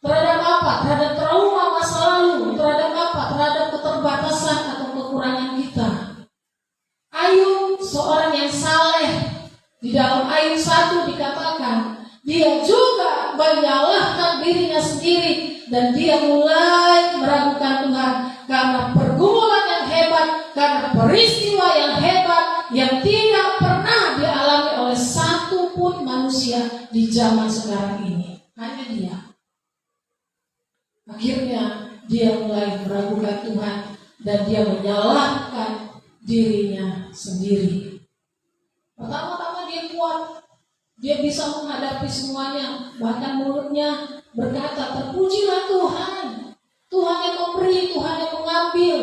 Terhadap apa? Terhadap trauma masa lalu. Terhadap apa? Terhadap keterbatasan atau kekurangan kita. Ayub, seorang yang saleh, di dalam Ayub 1 dikatakan, dia juga menyalahkan dirinya sendiri dan dia mulai meragukan Tuhan karena pergumulan yang hebat, karena peristiwa yang hebat yang tidak pernah dialami oleh satu pun manusia di zaman sekarang ini. Hanya dia. Akhirnya dia mulai meragukan Tuhan dan dia menyalahkan dirinya sendiri. Pertama-tama dia kuat, dia bisa menghadapi semuanya, bahkan mulutnya berkata, terpujilah Tuhan. Tuhan yang memberi, Tuhan yang mengambil.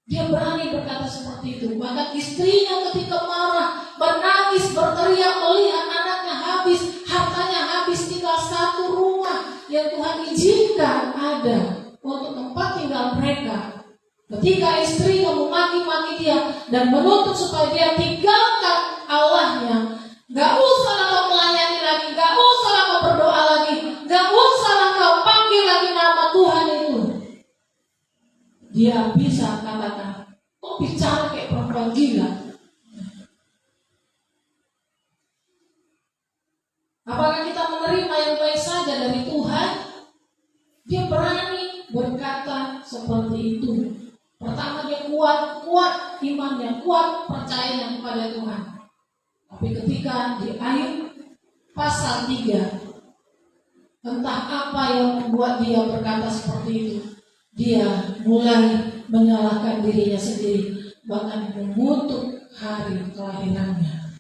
Dia berani berkata seperti itu. Bahkan istrinya ketika marah, menangis, berteriak melihat anaknya habis, hartanya habis, tinggal satu rumah yang Tuhan izinkan ada untuk tempat tinggal mereka. Ketika istrinya memaki-maki dia dan menuntut supaya dia tinggalkan Allahnya, gak usah kau melayani lagi, gak usah kau berdoa lagi, gak usah kau panggil lagi nama Tuhan itu. Dia bisa katakan, kok bicara kayak perempuan gila? Apakah kita menerima yang baik saja dari Tuhan? Dia berani berkata seperti itu. Pertama dia kuat imannya, kuat percayanya kepada Tuhan. Tapi ketika di Ayub pasal 3, entah apa yang membuat dia berkata seperti itu. Dia mulai menyalahkan dirinya sendiri, bahkan mengutuk hari kelahirannya.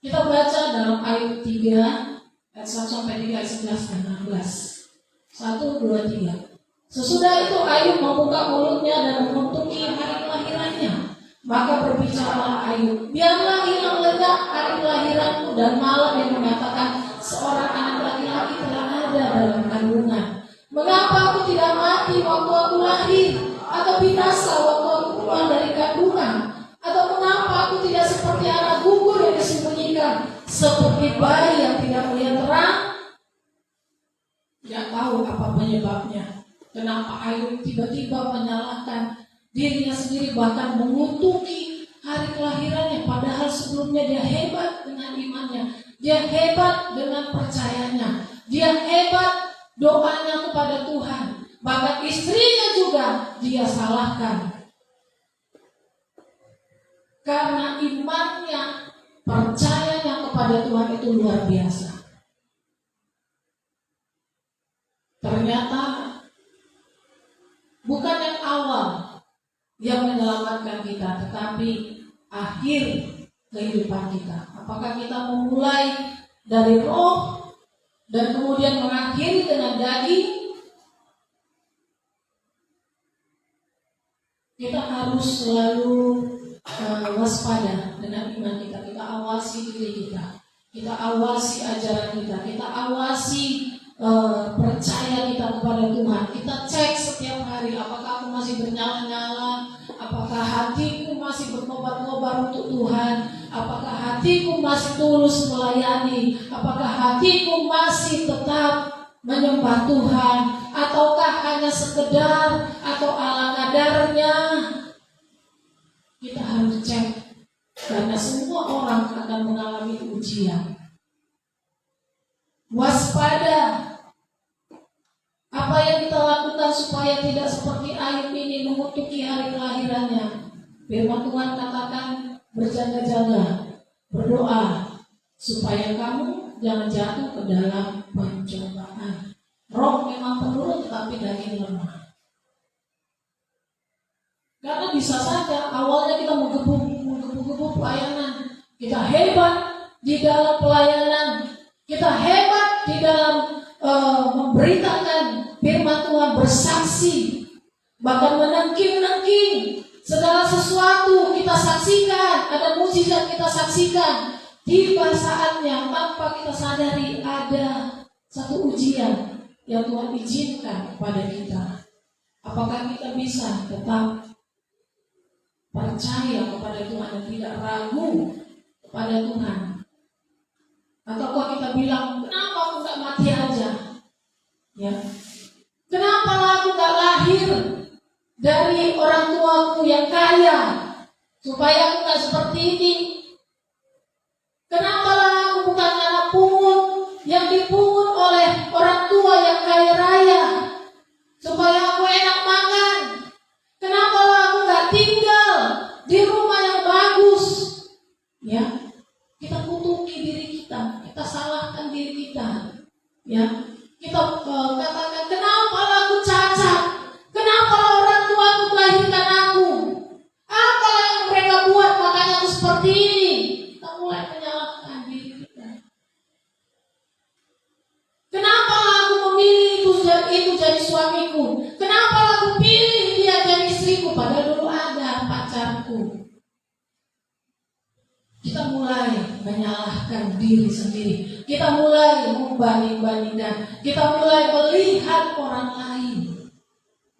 Kita baca dalam Ayub 3 ayat 1 sampai 3 ayat 11 dan 16. 1, 2, 3. Sesudah itu Ayub membuka mulutnya dan mengutuki hari kelahirannya. Maka berbicaralah Ayub, biarlah hilang lenyap hari kelahiranku, dan malam yang mengatakan seorang anak laki-laki telah ada dalam kandungan. Mengapa aku tidak mati waktu aku lahir, atau binasa waktu aku keluar dari kandungan? Atau mengapa aku tidak seperti anak gugur yang disembunyikan, seperti bayi yang tidak melihat terang? Tidak tahu apa penyebabnya. Kenapa Ayub tiba-tiba menyalahkan dirinya sendiri, bahkan mengutuki hari kelahirannya, padahal sebelumnya dia hebat dengan imannya, dia hebat dengan percayanya, dia hebat doanya kepada Tuhan. Bahkan istrinya juga dia salahkan. Karena imannya, percayanya kepada Tuhan itu luar biasa. Ternyata bukan yang awal yang menyelamatkan kita, tetapi akhir kehidupan kita. Apakah kita memulai dari roh dan kemudian mengakhiri dengan daging? Kita harus selalu waspada dengan iman kita. Kita awasi diri kita, kita awasi ajaran kita, kita awasi percaya kita kepada Tuhan. Kita cek setiap hari, apakah aku masih bernyala-nyala, apakah hatiku masih berkobar-kobar untuk Tuhan, apakah hatiku masih tulus melayani, apakah hatiku masih tetap menyembah Tuhan, ataukah hanya sekedar atau ala kadarnya. Kita harus cek, karena semua orang akan mengalami ujian. Waspada. Apa yang kita lakukan supaya tidak seperti Ayub ini mengutuki hari kelahirannya? Firman Tuhan katakan, berjaga-jaga, berdoa supaya kamu jangan jatuh ke dalam pencobaan. Roh memang penurut, tetapi daging lemah. Karena bisa saja awalnya kita menggebu-gebu pelayanan, kita hebat di dalam pelayanan, kita hebat di dalam memberitakan firman Tuhan, bersaksi, bahkan menengking-nengking segala sesuatu kita saksikan, ada mujizat kita saksikan. Tiba saatnya tanpa kita sadari ada satu ujian yang Tuhan izinkan kepada kita. Apakah kita bisa tetap percaya kepada Tuhan dan tidak ragu kepada Tuhan? Ataukah kita bilang, kenapa aku gak mati aja? Ya, kenapa aku gak lahir dari orang tuaku yang kaya supaya aku gak seperti ini? Kenapa aku bukan anak pungut yang dipungut oleh orang tua yang kaya raya supaya aku enak makan? Kenapa aku gak tinggal di rumah yang bagus? Ya, kita kutuki diri kita, kita salahkan diri kita. Ya, kita katakan, kenapa aku cacat? Kenapa orang tua aku melahirkan aku? Apa yang mereka buat makanya aku seperti ini? kita mulai menyalahkan diri sendiri. Kita mulai membanding-bandingkan. Kita mulai melihat orang lain.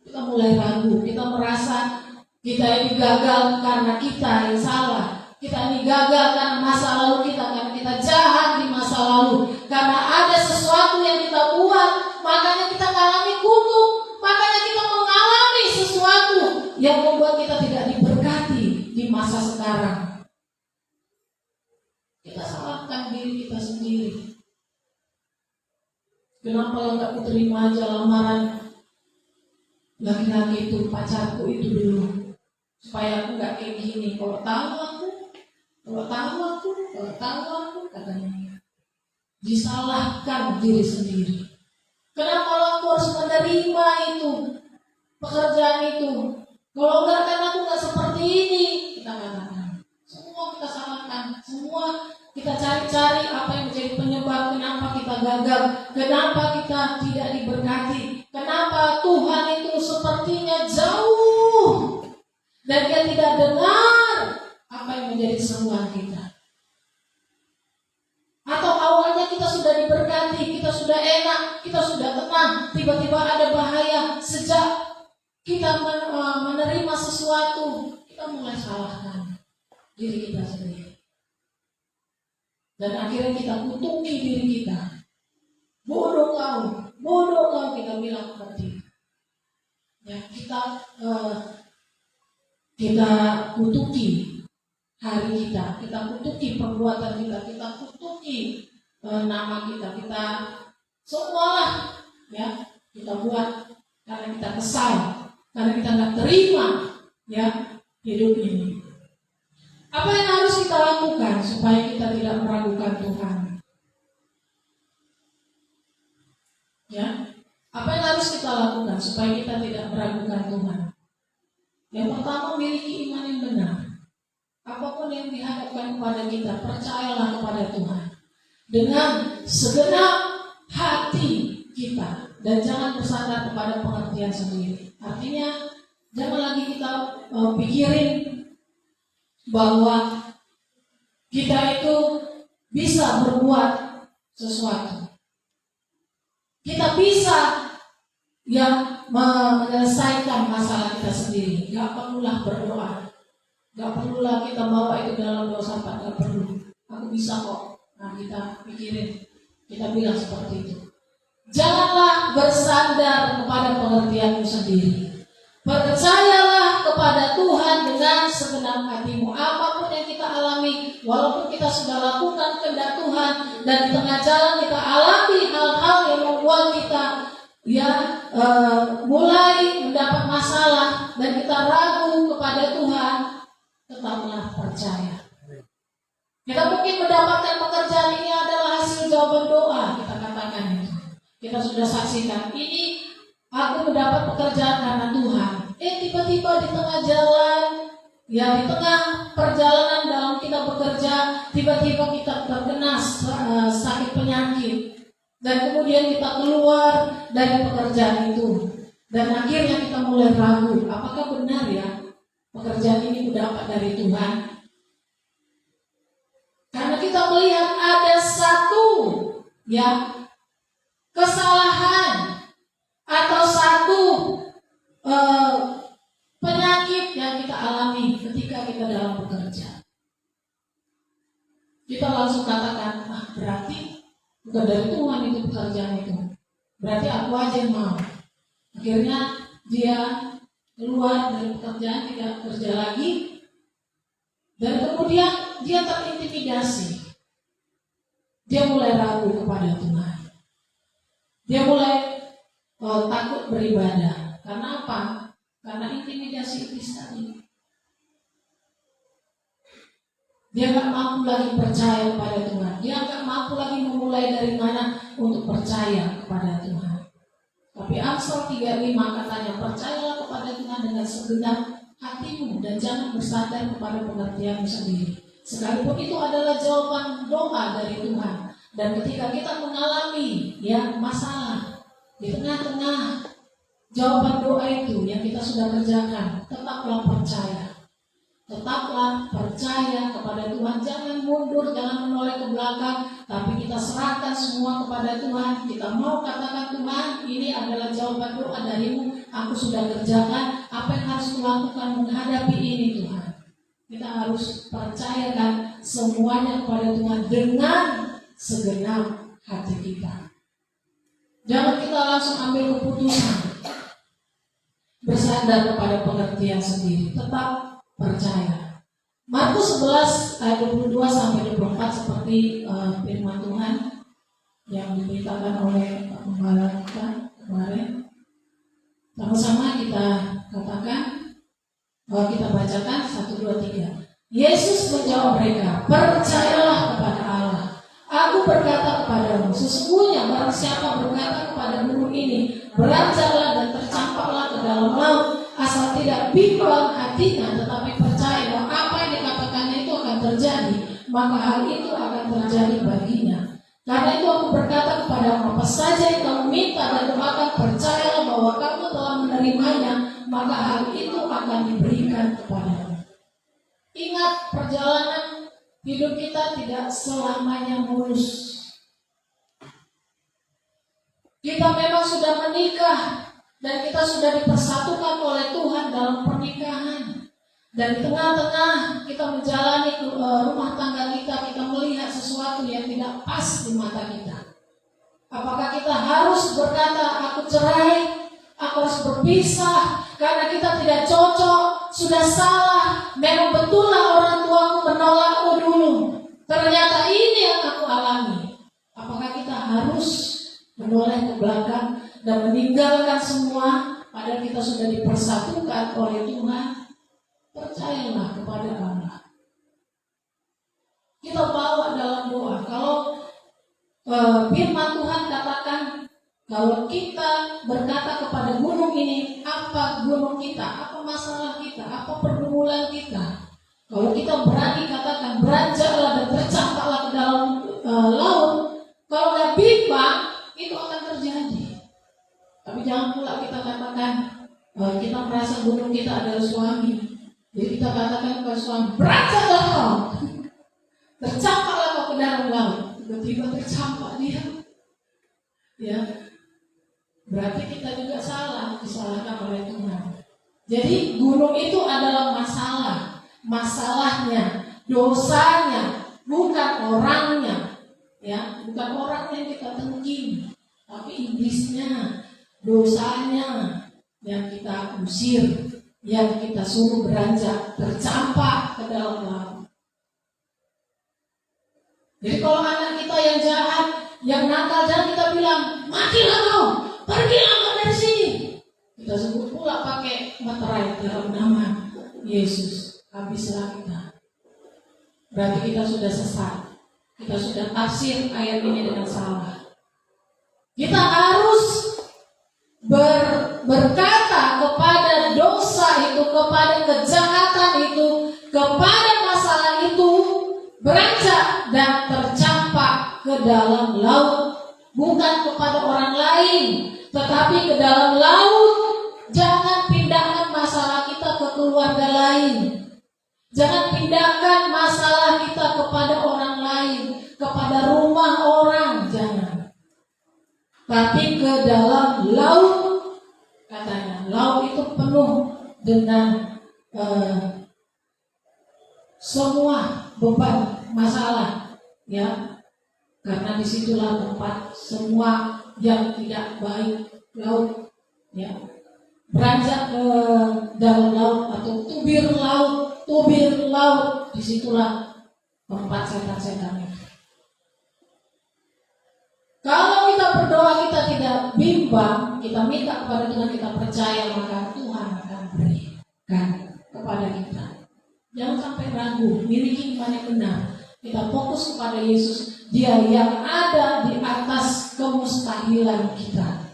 Kita mulai ragu. Kita merasa kita ini gagal karena kita yang salah. Kita ini gagal karena masa lalu kita. Karena kita jahat di masa lalu. Karena ada sesuatu yang kita buat. Makanya kita mengalami kutuk. Makanya kita mengalami sesuatu yang membuat kita tidak diberkati di masa sekarang. Kita salahkan diri kita sendiri. Kenapa lo gak kuterima aja lamaran laki-laki itu, pacarku itu dulu, supaya aku gak kayak gini. Kalau tahu aku, katanya. Disalahkan diri sendiri. Kenapa lo aku harus menerima itu, pekerjaan itu? Kalau enggak kan aku gak seperti ini. Kita katakan. Semua kita salahkan. Semua kita cari-cari apa yang menjadi penyebab kenapa kita gagal, kenapa kita tidak diberkati, kenapa Tuhan itu sepertinya jauh dan Dia tidak dengar apa yang menjadi seruan kita. Atau awalnya kita sudah diberkati, kita sudah enak, kita sudah tenang, tiba-tiba ada bahaya. Sejak kita menerima sesuatu, kita mulai salahkan diri kita sendiri. Dan akhirnya kita kutuki diri kita. Bodoh kau, kita bilang seperti itu. Ya, kita kutuki hari kita kutuki perbuatan kita kutuki nama kita semualah ya kita buat karena kita kesal, karena kita nggak terima ya hidup ini. Apa yang harus kita lakukan supaya kita tidak meragukan Tuhan? Ya, apa yang harus kita lakukan supaya kita tidak meragukan Tuhan? Yang pertama, miliki iman yang benar. Apapun yang dihadapkan kepada kita, percayalah kepada Tuhan dengan segenap hati kita dan jangan bersandar kepada pengertian sendiri. Artinya, jangan lagi kita pikirin bahwa kita itu bisa berbuat sesuatu. Kita bisa menyelesaikan masalah kita sendiri. Gak perlulah berdoa. Gak perlulah kita bawa itu dalam dosa, gak perlu. Aku bisa kok. Nah kita pikirin, kita bilang seperti itu. Janganlah bersandar kepada pengertianmu sendiri. Percayalah kepada Tuhan dengan segenap hatimu. Apapun yang kita alami, walaupun kita sudah lakukan kehendak Tuhan dan di tengah jalan kita alami hal-hal yang membuat kita mulai mendapat masalah dan kita ragu kepada Tuhan, tetaplah percaya. Kita mungkin mendapatkan pekerjaan ini adalah hasil jawaban doa, kita katakan itu. Kita sudah saksikan ini. Aku mendapat pekerjaan karena Tuhan. Tiba-tiba di tengah jalan, ya di tengah perjalanan dalam kita bekerja, tiba-tiba kita terkena sakit penyakit. Dan kemudian kita keluar dari pekerjaan itu. Dan akhirnya kita mulai ragu, apakah benar ya pekerjaan ini mendapat dari Tuhan? Karena kita melihat ada satu kesalahan atau satu penyakit yang kita alami ketika kita dalam bekerja. Kita langsung katakan, berarti bukan dari Tuhan itu pekerjaan itu. Berarti aku aja yang mau. Akhirnya dia keluar dari pekerjaan, tidak kerja lagi. Dan kemudian dia terintimidasi. Dia mulai ragu kepada Tuhan. Dia mulai takut beribadah. Karena apa? Karena intimidasi iblis tadi. Dia gak mampu lagi percaya kepada Tuhan. Dia gak mampu lagi memulai dari mana untuk percaya kepada Tuhan. Tapi Amsal 3:5 katanya, percayalah kepada Tuhan dengan segenap hatimu dan jangan bersandar kepada pengertianmu sendiri. Sekalipun itu adalah jawaban doa dari Tuhan. Dan ketika kita mengalami masalah di tengah-tengah jawaban doa itu yang kita sudah kerjakan, tetaplah percaya. Tetaplah percaya kepada Tuhan, jangan mundur, jangan menoleh ke belakang, tapi kita serahkan semua kepada Tuhan. Kita mau katakan, Tuhan, ini adalah jawaban doa darimu, aku sudah kerjakan, apa yang harus kulakukan menghadapi ini Tuhan. Kita harus percayakan semuanya kepada Tuhan dengan segenap hati kita. Jangan kita langsung ambil keputusan bersandar kepada pengertian sendiri, tetap percaya. Markus 11 ayat 22 sampai 24 seperti firman Tuhan yang diberitakan oleh Pak Gembala kita kemarin. Sama-sama kita katakan bahwa kita bacakan 1, 2, 3. Yesus menjawab mereka, percayalah kepada Allah. Aku berkata kepadamu, sesungguhnya barang siapa berkata kepada gunung ini, beranjaklah dan tercampaklah ke dalam laut, asal tidak bimbang hatinya, tetapi percaya bahwa apa yang dikatakannya itu akan terjadi, maka hal itu akan terjadi baginya. Karena itu aku berkata kepadamu, apa saja yang kamu minta dan doakan, percayalah bahwa kamu telah menerimanya, maka hal itu akan diberikan kepadamu. Ingat, perjalanan hidup kita tidak selamanya mulus. Kita memang sudah menikah dan kita sudah dipersatukan oleh Tuhan dalam pernikahan. Dan di tengah-tengah kita menjalani rumah tangga kita, kita melihat sesuatu yang tidak pas di mata kita. Apakah kita harus berkata, aku cerai, aku harus berpisah, karena kita tidak cocok, sudah salah, memang betullah orang tuamu menolakmu dulu. Ternyata ini yang aku alami. Apakah kita harus menoleh ke belakang dan meninggalkan semua, padahal kita sudah dipersatukan oleh Tuhan? Percayalah kepada Allah. Kita bawa dalam doa. Kalau firman Tuhan katakan, kalau kita berkata kepada gunung ini, apa gunung kita, apa masalah kita, apa pergumulan kita, kalau kita berani katakan, beranjaklah dan tercampaklah ke dalam laut, kalau nggak bimbang, itu akan terjadi. Tapi jangan pula kita katakan kita merasa gunung kita adalah suami. Jadi kita katakan kepada suami, beranjaklah kau, tercampaklah kau ke dalam laut. Tiba-tiba tercampak dia. Ya, berarti kita juga salah, disalahkan oleh Tuhan. Jadi gunung itu adalah masalah, masalahnya, dosanya, bukan orangnya. Ya, bukan orang yang kita tengking, tapi iblisnya, dosanya yang kita usir, yang kita suruh beranjak, tercampak ke dalam laut. Jadi kalau anak kita yang jahat, yang nakal, jangan kita bilang, matilah kau, pergilah kau dari sini. Kita sebut pula pakai materai dalam nama Yesus, habislah kita. Berarti kita sudah sesat. Kita sudah tafsir ayat ini dengan salah. Kita harus berkata kepada dosa itu, kepada kejahatan itu, kepada masalah itu, beranjak dan tercampak ke dalam laut. Bukan kepada orang lain, tetapi ke dalam laut. Jangan pindahkan masalah kita ke keluarga lain. Jangan pindahkan masalah kita kepada orang lain, kepada rumah orang, jangan. Tapi ke dalam laut, katanya, laut itu penuh dengan semua beban masalah, ya. Karena disitulah tempat semua yang tidak baik, laut, ya. Beranjak ke dalam laut atau tubir laut, disitulah tempat setan-setan itu. Kalau kita berdoa kita tidak bimbang, kita minta kepada Tuhan, kita percaya, maka Tuhan akan berikan kepada kita. Jangan sampai ragu, miliki iman yang benar. Kita fokus kepada Yesus, Dia yang ada di atas kemustahilan kita.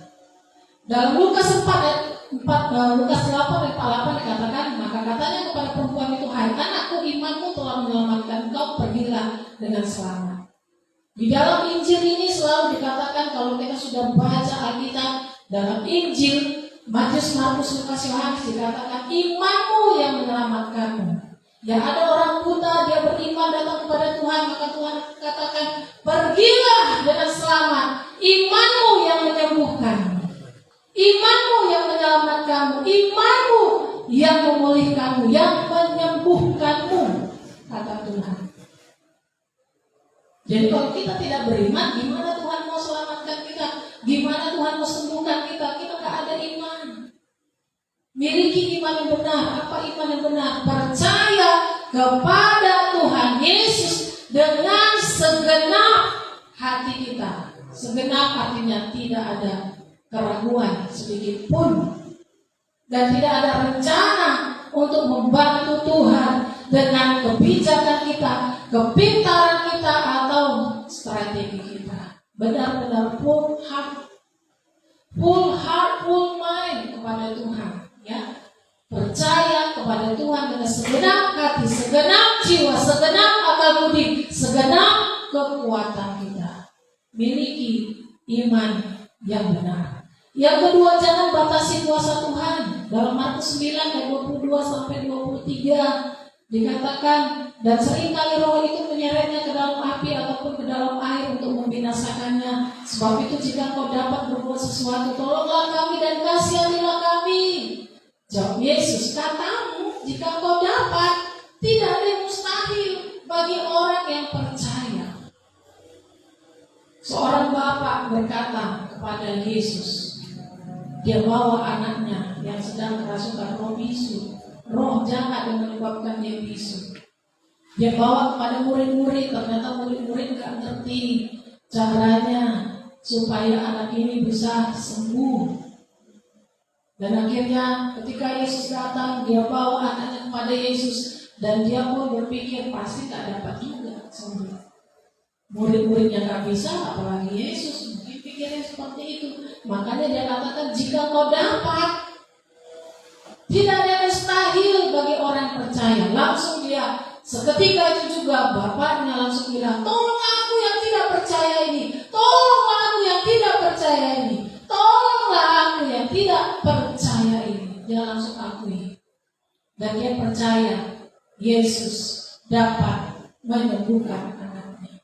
Dalam Lukas 8 ayat 48 dikatakan, maka katanya kepada perempuan itu, hai anakku, imanmu telah menyelamatkan kau, pergilah dengan selamat. Di dalam Injil ini selalu dikatakan, kalau kita sudah baca Alkitab, dalam Injil Matius, Markus, Lukas, Yohanes dikatakan, imanmu yang menyelamatkanmu. Ya, ada orang buta, dia beriman datang kepada Tuhan, maka Tuhan katakan, pergilah dengan selamat. Imanmu yang menyembuhkanmu, imanmu yang menyelamatkanmu, imanmu yang memulihkanmu, yang menyembuhkanmu, kata Tuhan. Jadi kalau kita tidak beriman, gimana Tuhan mau selamatkan kita? Gimana Tuhan mau sembuhkan kita? Kita nggak ada iman. Miliki iman yang benar. Apa iman yang benar? Percaya kepada Tuhan Yesus dengan segenap hati kita. Segenap artinya tidak ada keraguan sedikit pun, dan tidak ada rencana untuk membantu Tuhan dengan kebijakan kita, kepintaran kita, atau strategi kita. Benar-benar full heart, full mind kepada Tuhan. Ya, percaya kepada Tuhan dengan segenap hati, segenap jiwa, segenap akal budi, segenap kekuatan kita. Miliki iman yang benar. Yang kedua, jangan batasi kuasa Tuhan. Dalam Markus 9 ayat 22 sampai 23 dikatakan, dan seringkali roh itu menyeretnya ke dalam api ataupun ke dalam air untuk membinasakannya. Sebab itu jika kau dapat berbuat sesuatu, tolonglah kami dan kasihanilah kami. Jawab Yesus, katamu jika kau dapat, tidak ada yang mustahil bagi orang yang percaya. Seorang bapak berkata kepada Yesus, dia bawa anaknya yang sedang kerasukan roh bisu, roh jahat yang menyebabkan dia bisu. Dia bawa kepada murid-murid, ternyata murid-murid gak ngerti caranya supaya anak ini bisa sembuh. Dan akhirnya ketika Yesus datang, dia bawa anaknya kepada Yesus, dan dia pun berpikir pasti tak dapat juga sembuh. Murid-muridnya gak bisa, apalagi Yesus. Mungkin pikirnya seperti itu. Makanya dia katakan, jika kau dapat, tidak ada yang mustahil bagi orang percaya. Langsung dia, seketika itu juga bapaknya langsung bilang, tolong aku yang tidak percaya ini, tolong aku yang tidak percaya ini, tolonglah aku yang tidak percaya ini. Dia langsung akui, dan dia percaya Yesus dapat menyembuhkan anaknya.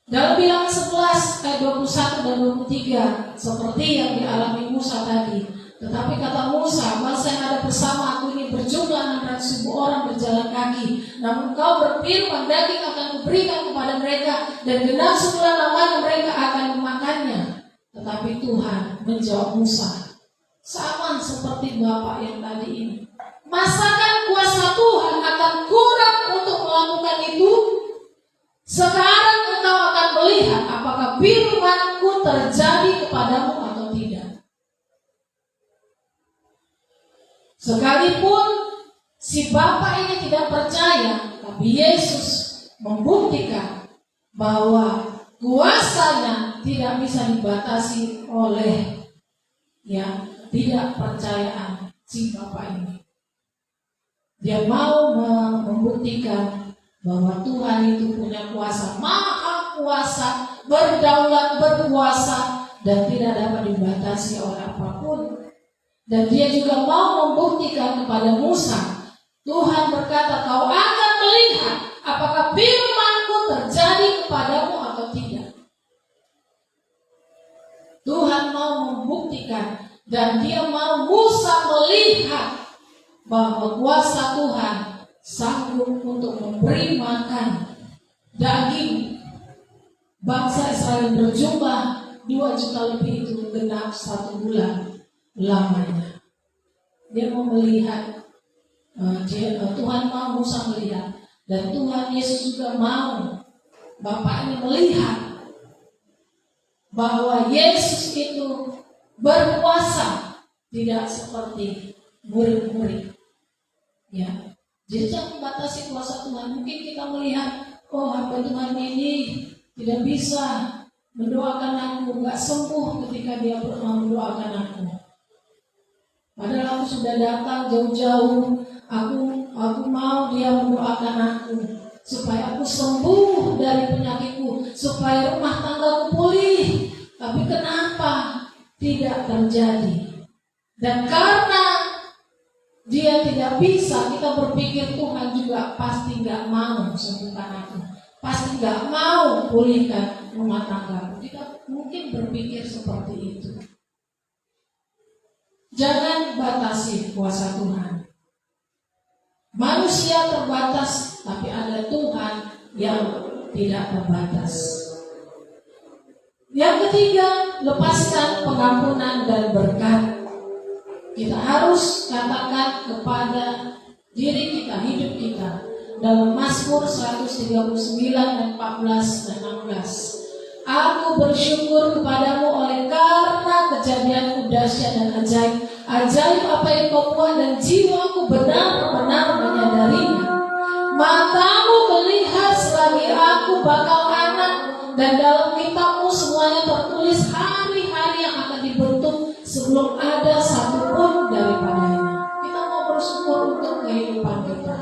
Dalam Bilangan 11 ayat 21 dan 23, seperti yang dialami Musa tadi. Tetapi kata Musa, bangsa yang ada bersama aku ini berjumlah 600.000 orang berjalan kaki. Namun kau berfirman, daging akan kuberikan kepada mereka, dan genap semula namanya mereka akan memakannya. Tetapi Tuhan menjawab Musa, sama seperti bapak yang tadi ini. Masakan kuasa Tuhan akan kurang untuk melakukan itu? Sekarang engkau akan melihat apakah firman-Ku terjadi kepadamu atau tidak. Sekalipun si bapak ini tidak percaya, tapi Yesus membuktikan bahwa kuasanya tidak bisa dibatasi oleh tidak percayaan si bapak ini. Dia mau membuktikan bahwa Tuhan itu punya kuasa, maha kuasa, berdaulat, berkuasa, dan tidak dapat dibatasi oleh apapun. Dan dia juga mau membuktikan kepada Musa, Tuhan berkata, kau akan melihat apakah firman-Ku terjadi kepadamu atau tidak. Tuhan mau membuktikan, dan dia mau Musa melihat bahwa kuasa Tuhan sanggup untuk memberi makan daging bangsa Israel berjumlah 2 juta lebih itu genap 1 bulan lamanya. Dia mau melihat, Tuhan mau Musa melihat, dan Tuhan Yesus juga mau bapaknya melihat bahwa Yesus itu berkuasa, tidak seperti murid-murid. Ya, jadi jangan membatasi kuasa Tuhan. Mungkin kita melihat, oh hamba Tuhan ini tidak bisa mendoakan aku, nggak sembuh ketika dia mendoakan aku. Padahal aku sudah datang jauh-jauh, aku mau dia mendoakan aku supaya aku sembuh dari penyakitku, supaya rumah tanggaku pulih. Tapi kenapa tidak terjadi? Dan karena dia tidak bisa, kita berpikir Tuhan juga pasti nggak mau sembuhkan aku, pasti nggak mau pulihkan rumah tangga. Kita mungkin berpikir seperti itu. Jangan batasi kuasa Tuhan. Manusia terbatas, tapi ada Tuhan yang tidak terbatas. Yang ketiga, lepaskan pengampunan dan berkat. Kita harus katakan kepada diri kita, hidup kita, dalam Mazmur 139 dan 14 dan 16. Aku bersyukur kepadamu oleh karena kejadianmu dahsyat dan ajaib. Ajaib apa yang kau buat dan jiwaku benar-benar menyadarinya. Matamu melihat selagi aku bakal anak, dan dalam kitabmu semuanya tertulis hari-hari yang akan dibentuk sebelum ada satupun daripadanya. Kita mau bersyukur untuk kehidupan kita.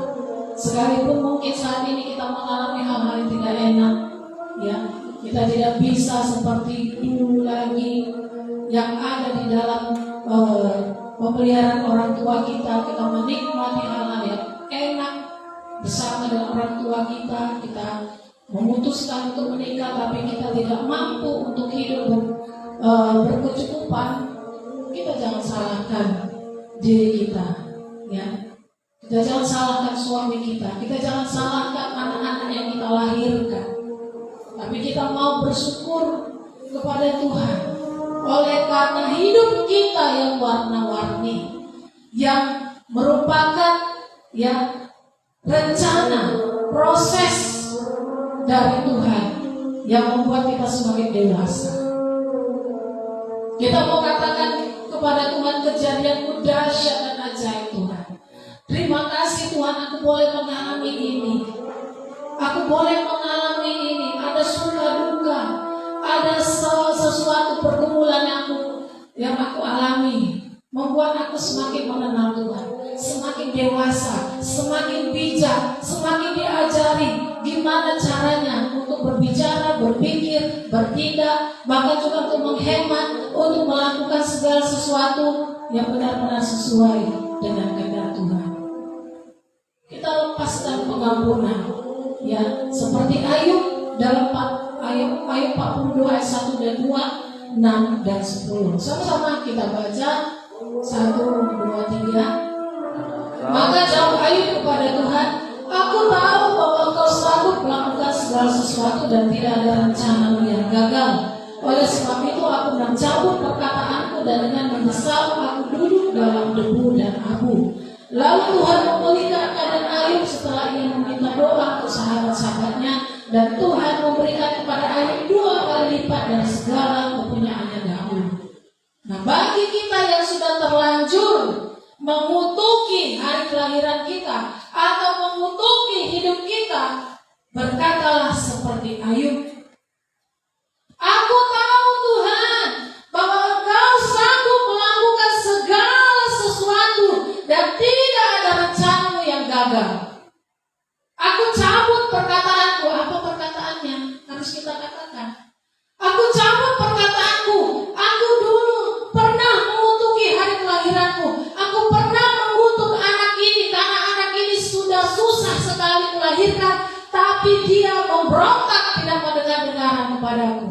Sekalipun mungkin saat ini kita mengalami hal-hal yang tidak enak, ya, kita tidak bisa seperti dulu lagi yang ada di dalam pemeliharaan orang tua kita. Kita menikmati hal-hal yang enak bersama dengan orang tua kita. Kita memutuskan untuk menikah, tapi kita tidak mampu untuk hidup berkecukupan. Kita jangan salahkan diri kita, ya. Kita jangan salahkan suami kita. Kita jangan salahkan anak-anak yang kita lahirkan. Tapi kita mau bersyukur kepada Tuhan oleh karena hidup kita yang warna-warni, yang merupakan rencana, proses dari Tuhan yang membuat kita semakin dewasa. Kita mau katakan kepada Tuhan, kejadianmu dahsyat dan ajaib Tuhan. Terima kasih Tuhan, aku boleh mengalami ini. Aku boleh mengalami ini. Ada suka duka, ada sesuatu pergumulan yang aku alami, membuat aku semakin mengenal Tuhan, semakin dewasa, semakin bijak, semakin diajari gimana caranya untuk berbicara, berpikir, bertindak, bahkan juga untuk menghemat, untuk melakukan segala sesuatu yang benar-benar sesuai dengan kehendak Tuhan. Kita lepaskan pengampunan, ya, seperti Ayub dalam Ayub 42 ayat 1 dan 2, 6 dan 10. Sama-sama kita baca 1, 2, 3. Maka jawab Ayub kepada Tuhan, aku tahu bahwa Engkau sanggup melakukan segala sesuatu dan tidak ada rencana yang gagal. Oleh sebab itu aku mencabut perkataanku dan dengan menyesal aku duduk dalam debu dan abu. Lalu Tuhan memulihkan keadaan Ayub setelah ia meminta doa untuk sahabat-sahabatnya, dan Tuhan memberikan kepada Ayub 2 kali lipat dari segala kepunyaannya dahulu. Nah, bagi kita yang sudah terlanjur mengutuki hari kelahiran kita atau mengutuki hidup kita, berkatalah seperti Ayub, aku tahu Tuhan bahwa Engkau sanggup melakukan segala sesuatu dan tidak ada rencanamu yang gagal. Aku cabut perkataanku. Apa perkataannya? Harus kita katakan. Aku cabut perkataanku. Aku dulu pernah mengutuki hari kelahiranku. Aku pernah mengutuk anak ini karena anak ini sudah susah sekali melahirkan, tapi dia memberontak, tidak mendengar-dengaran kepadaku.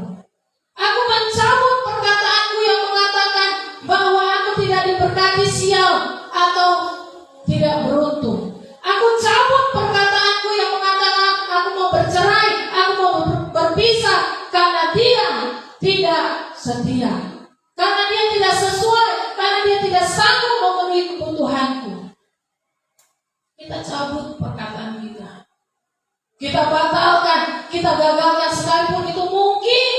Aku mencabut perkataanku yang mengatakan bahwa aku tidak diberkati, sial atau tidak beruntung. Aku cabut perkataanku yang mengatakan aku mau bercerai, aku mau berpisah, karena dia tidak setia, karena dia tidak sesuai, karena dia tidak sanggup memenuhi kebutuhanku. Kita cabut perkataan kita. Kita batalkan, kita gagalkan, sekalipun itu mungkin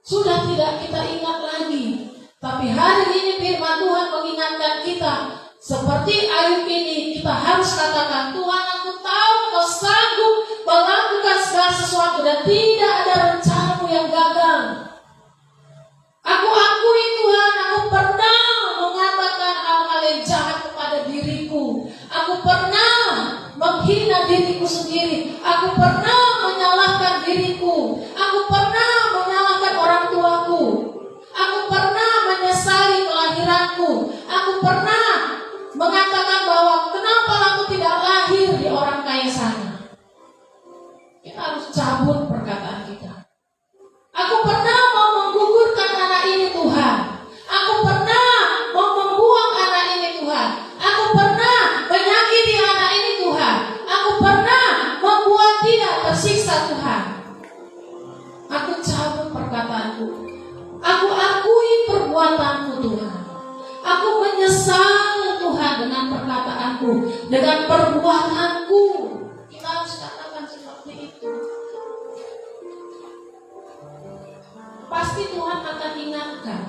sudah tidak kita ingat lagi. Tapi hari ini firman Tuhan mengingatkan kita, seperti Ayub ini, kita harus katakan, Tuhan, aku tahu Kau sanggup melakukan segala sesuatu dan tidak ada rencanamu yang gagal. Aku akui Tuhan, aku pernah mengatakan hal-hal yang jahat kepada diriku. Aku pernah menghina diriku sendiri. Aku pernah menyalahkan diriku. Aku pernah menyalahkan orang tuaku. Aku pernah menyesali kelahiranku. Aku pernah mengatakan dengan perkataanku, dengan perbuatanku. Kita harus katakan seperti itu. Pasti Tuhan akan ingatkan.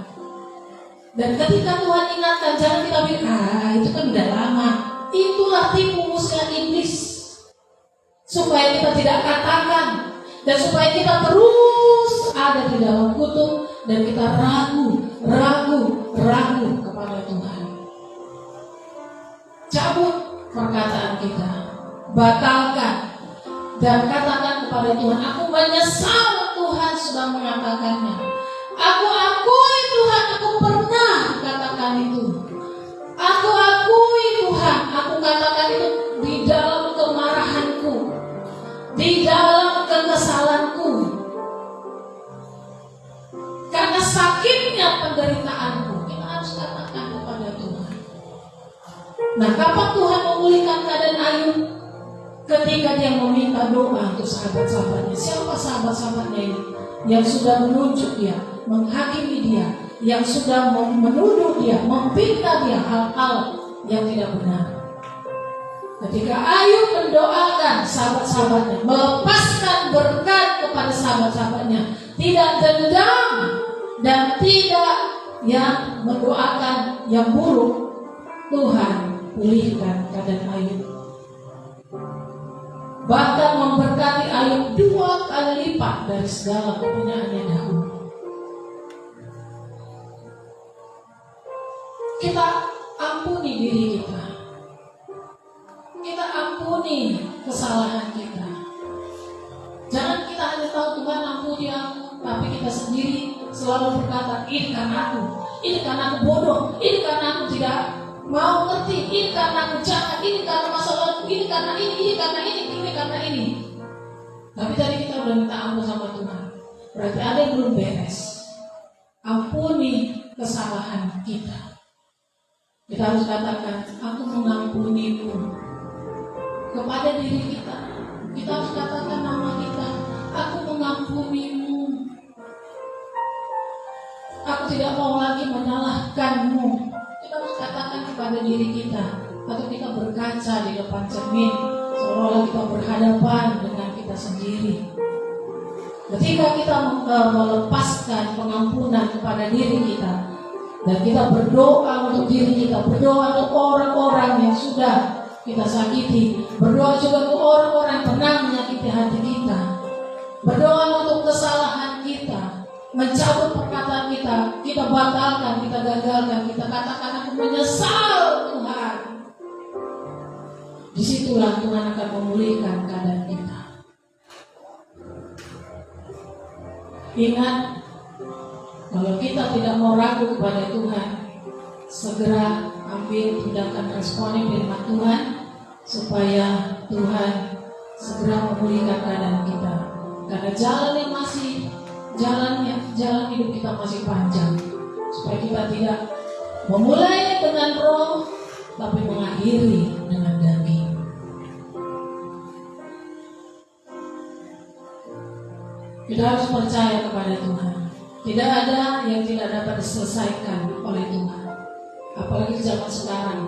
Dan ketika Tuhan ingatkan, jangan kita bilang, itu kan udah lama. Itulah tipu musnah iblis, supaya kita tidak katakan, dan supaya kita terus ada di dalam kutuk, dan kita ragu kepada Tuhan. Cabut perkataan kita, batalkan, dan katakan kepada Tuhan, aku menyesal Tuhan sudah mengatakannya. Aku akui Tuhan, aku pernah katakan itu. Aku akui Tuhan, aku katakan itu di dalam kemarahanku, di dalam kekesalanku, karena sakitnya penderitaanku. Kita harus katakan kepada Tuhan. Nah, kapan Tuhan memulihkan keadaan Ayub? Ketika dia meminta doa untuk sahabat-sahabatnya. Siapa sahabat-sahabatnya ini? Yang sudah menunjuk dia, menghakimi dia, yang sudah menuduh dia, memfitnah dia hal-hal yang tidak benar. Ketika Ayub mendoakan sahabat-sahabatnya, melepaskan berkat kepada sahabat-sahabatnya, tidak dendam dan tidak yang mendoakan yang buruk, Tuhan pulihkan keadaan Ayub. Bahkan memberkati Ayub 2 kali lipat dari segala kepunyaannya dahulu. Kita ampuni diri kita. Kita ampuni kesalahan kita. Jangan kita hanya tahu Tuhan ampuni aku, tapi kita sendiri selalu berkata, ini karena aku bodoh, ini karena aku tidak mau ngerti, ini karena aku jahat, ini karena masalah, ini karena ini karena ini. Tapi tadi kita udah minta ampun sama Tuhan, berarti ada yang belum beres. Ampuni kesalahan kita. Kita harus katakan, aku mengampunimu kepada diri kita. Kita harus katakan nama kita, aku mengampunimu. Aku tidak mau lagi menyalahkanmu. Kita harus katakan kepada diri kita. Atau kita berkaca di depan cermin, seolah-olah kita berhadapan dengan kita sendiri. Ketika kita melepaskan pengampunan kepada diri kita, dan kita berdoa untuk diri kita, berdoa untuk orang-orang yang sudah kita sakiti, berdoa juga untuk orang-orang yang pernah menyakiti hati kita, berdoa untuk kesalahan kita, mencabut perkataan kita batalkan, kita gagalkan, kita katakan aku menyesal Tuhan. Disitulah Tuhan akan memulihkan keadaan kita. Ingat, kalau kita tidak mau ragu kepada Tuhan, segera ambil tindakan responin firman Tuhan, supaya Tuhan segera memulihkan keadaan kita. Karena jalan hidup kita masih panjang, supaya kita tidak memulai dengan roh, tapi mengakhiri dengan daging. Kita harus percaya kepada Tuhan. Tidak ada yang tidak dapat diselesaikan oleh Tuhan. Apalagi zaman sekarang,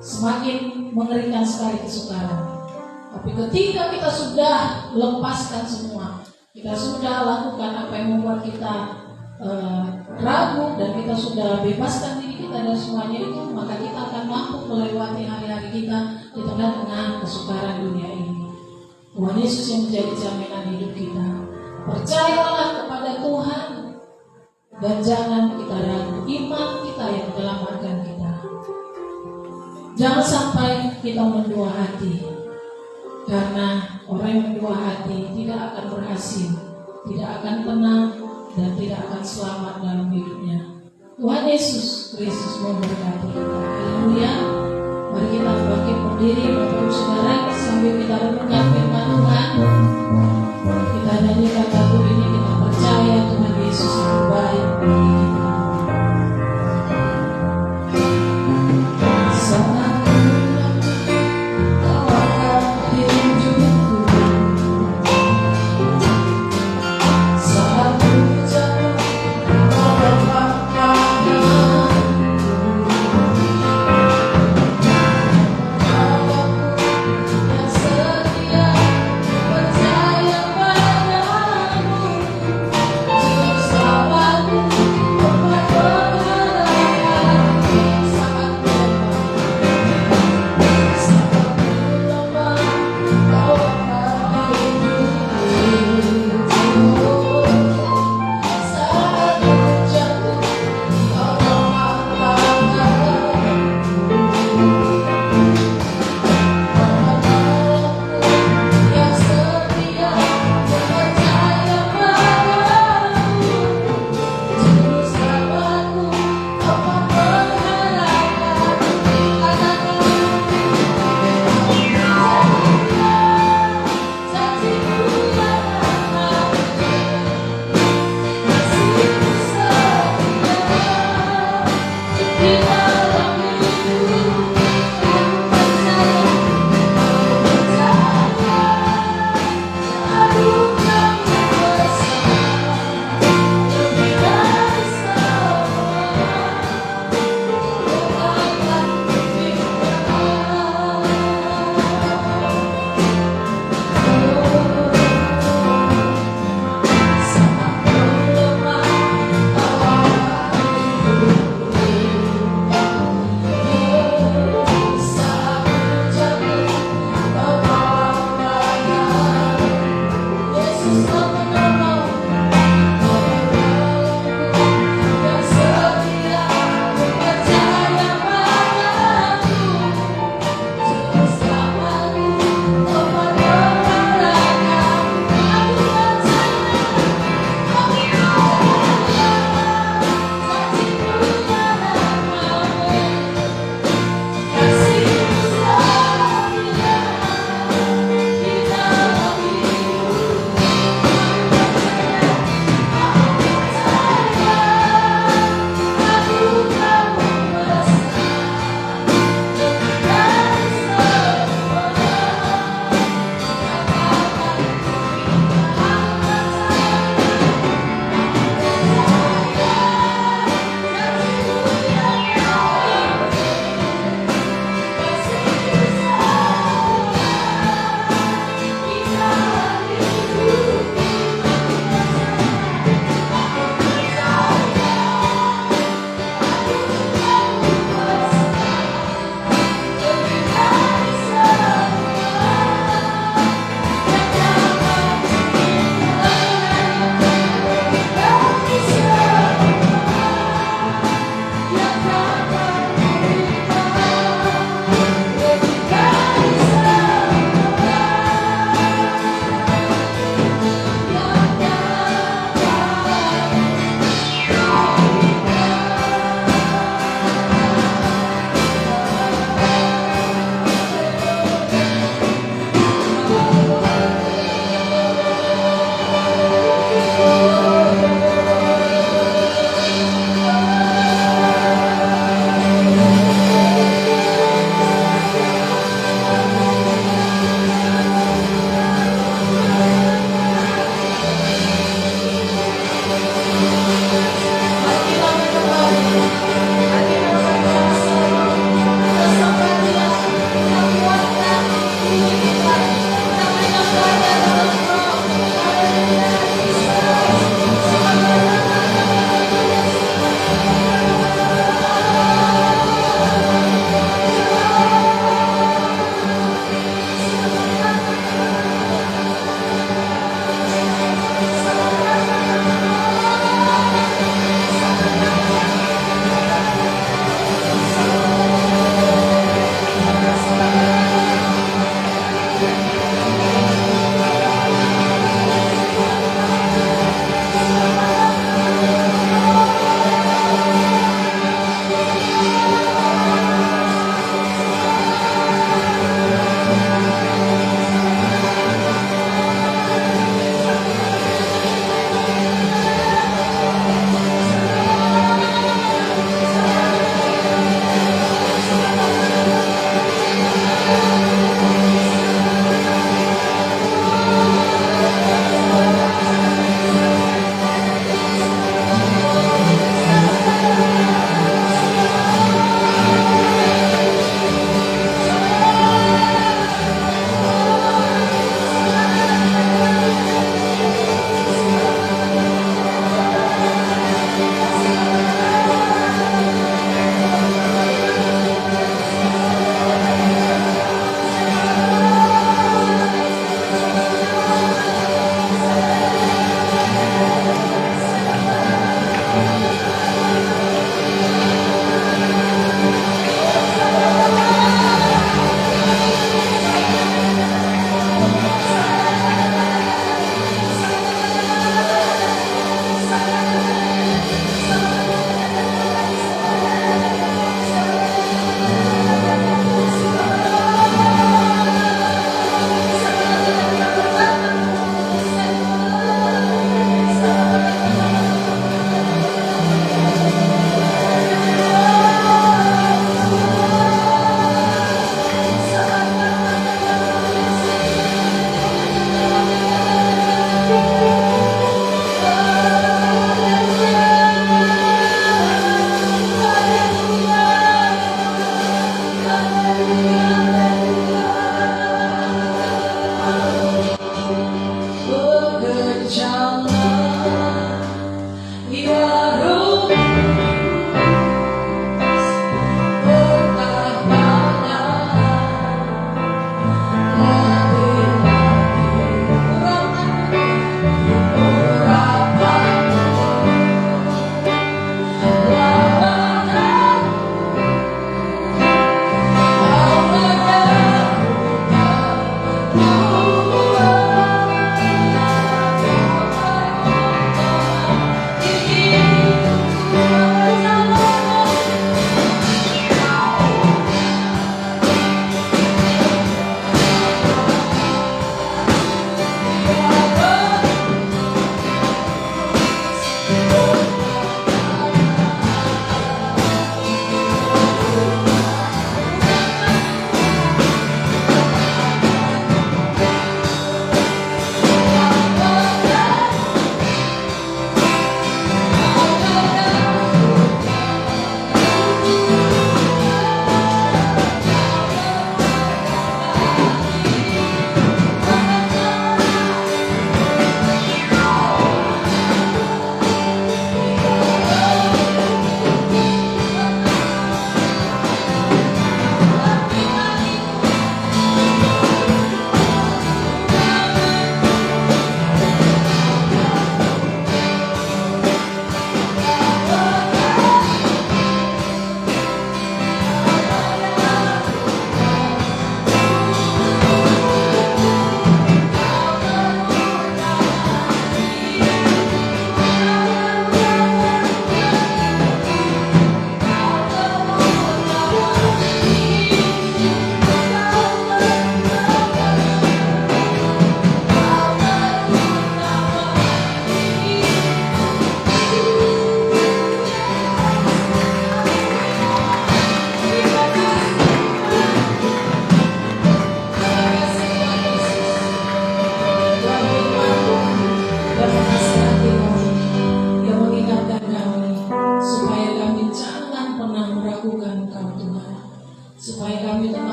semakin mengerikan sekali kesukaran. Tapi ketika kita sudah lepaskan semua, kita sudah lakukan apa yang membuat kita ragu, dan kita sudah bebaskan diri kita dari semuanya itu, maka kita akan mampu melewati hari-hari kita di tengah-tengah kesukaran dunia ini. Tuhan Yesus yang menjadi jaminan hidup kita. Percayalah kepada Tuhan, dan jangan kita ragu. Iman kita yang menyelamatkan kita. Jangan sampai kita mendua hati, karena orang yang mendua hati tidak akan berhasil, tidak akan tenang, dan tidak akan selamat dalam hidupnya. Tuhan Yesus Kristus memberkati kita. Haleluya. Mari kita bangkit berdiri, Bapak Ibu Saudara, sambil kita renungkan firman Tuhan. Kita nyanyikan lagu ini, kita percaya Tuhan Yesus yang baik bagi kita. Saat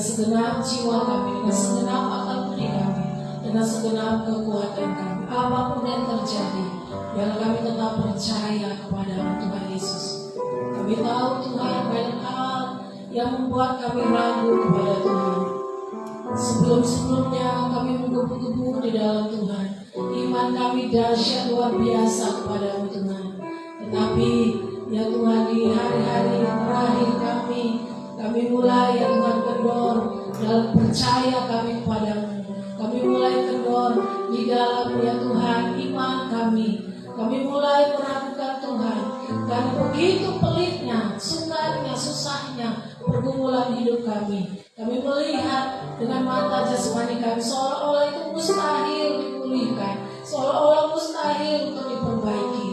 segenap jiwa kami, dengan segenap akal budi kami, dengan segenap kekuatan kami. Apapun yang terjadi, biarlah kami tetap percaya kepada Tuhan Yesus. Kami tahu Tuhan banyak hal yang membuat kami ragu kepada Tuhan. Sebelum-sebelumnya kami menggebu-gebu di dalam Tuhan. Iman kami dahsyat luar biasa kepada Tuhan. Tetapi ya Tuhan, di hari-hari terakhir kami mulai ya Tuhan kendor dalam percaya kami kepadamu. Kami mulai kendor di dalam ya Tuhan iman kami. Kami mulai meragukan Tuhan. Dan begitu pelitnya, sukanya, susahnya pergumulan hidup kami. Kami melihat dengan mata jasmani kami seolah-olah itu mustahil dipulihkan, seolah-olah mustahil untuk diperbaiki.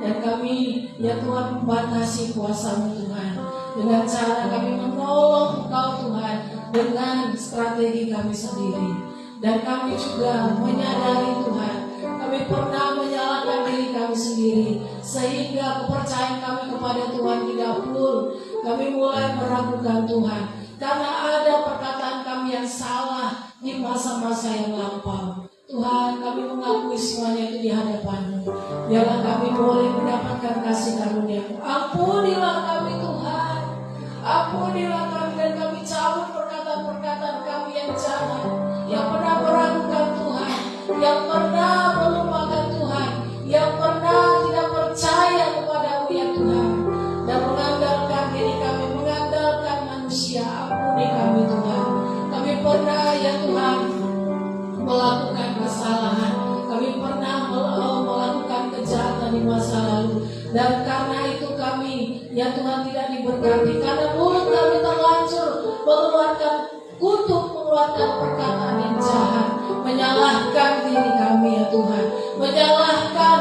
Dan kami ya Tuhan membatasi kuasa-Mu Tuhan dengan cara kami menolong Engkau Tuhan dengan strategi kami sendiri. Dan kami juga menyadari Tuhan, kami pernah menyalahkan diri kami sendiri sehingga kepercayaan kami kepada Tuhan tidak full. Kami mulai meragukan Tuhan karena ada perkataan kami yang salah di masa-masa yang lampau. Tuhan, kami mengakui semuanya itu di hadapan-Mu. Biarlah kami boleh mendapatkan kasih karunia-Mu. Ampunilah kami Tuhan, ampunilah kami, dan kami cabut perkataan-perkataan kami yang jahat, yang pernah meragukan Tuhan, yang pernah melupakan Tuhan, yang pernah tidak percaya kepada-Mu ya Tuhan, dan mengandalkan diri kami, mengandalkan manusia. Ampuni kami Tuhan. Kami pernah ya Tuhan melakukan kesalahan, kami pernah melakukan kejahatan di masa lalu, dan karena itu kami ya Tuhan tidak diberkati, karena mulut kami terlanjur mengeluarkan kutuk, mengeluarkan perkataan yang jahat, menyalahkan diri kami ya Tuhan, menyalahkan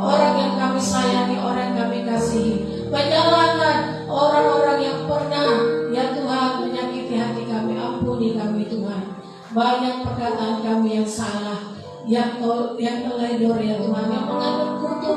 orang yang kami sayangi, orang yang kami kasihi, menyalahkan orang-orang yang pernah ya Tuhan menyakiti hati kami. Ampuni kami Tuhan. Banyak perkataan kami yang salah, yang teledor ya Tuhan, yang mengandung kutuk.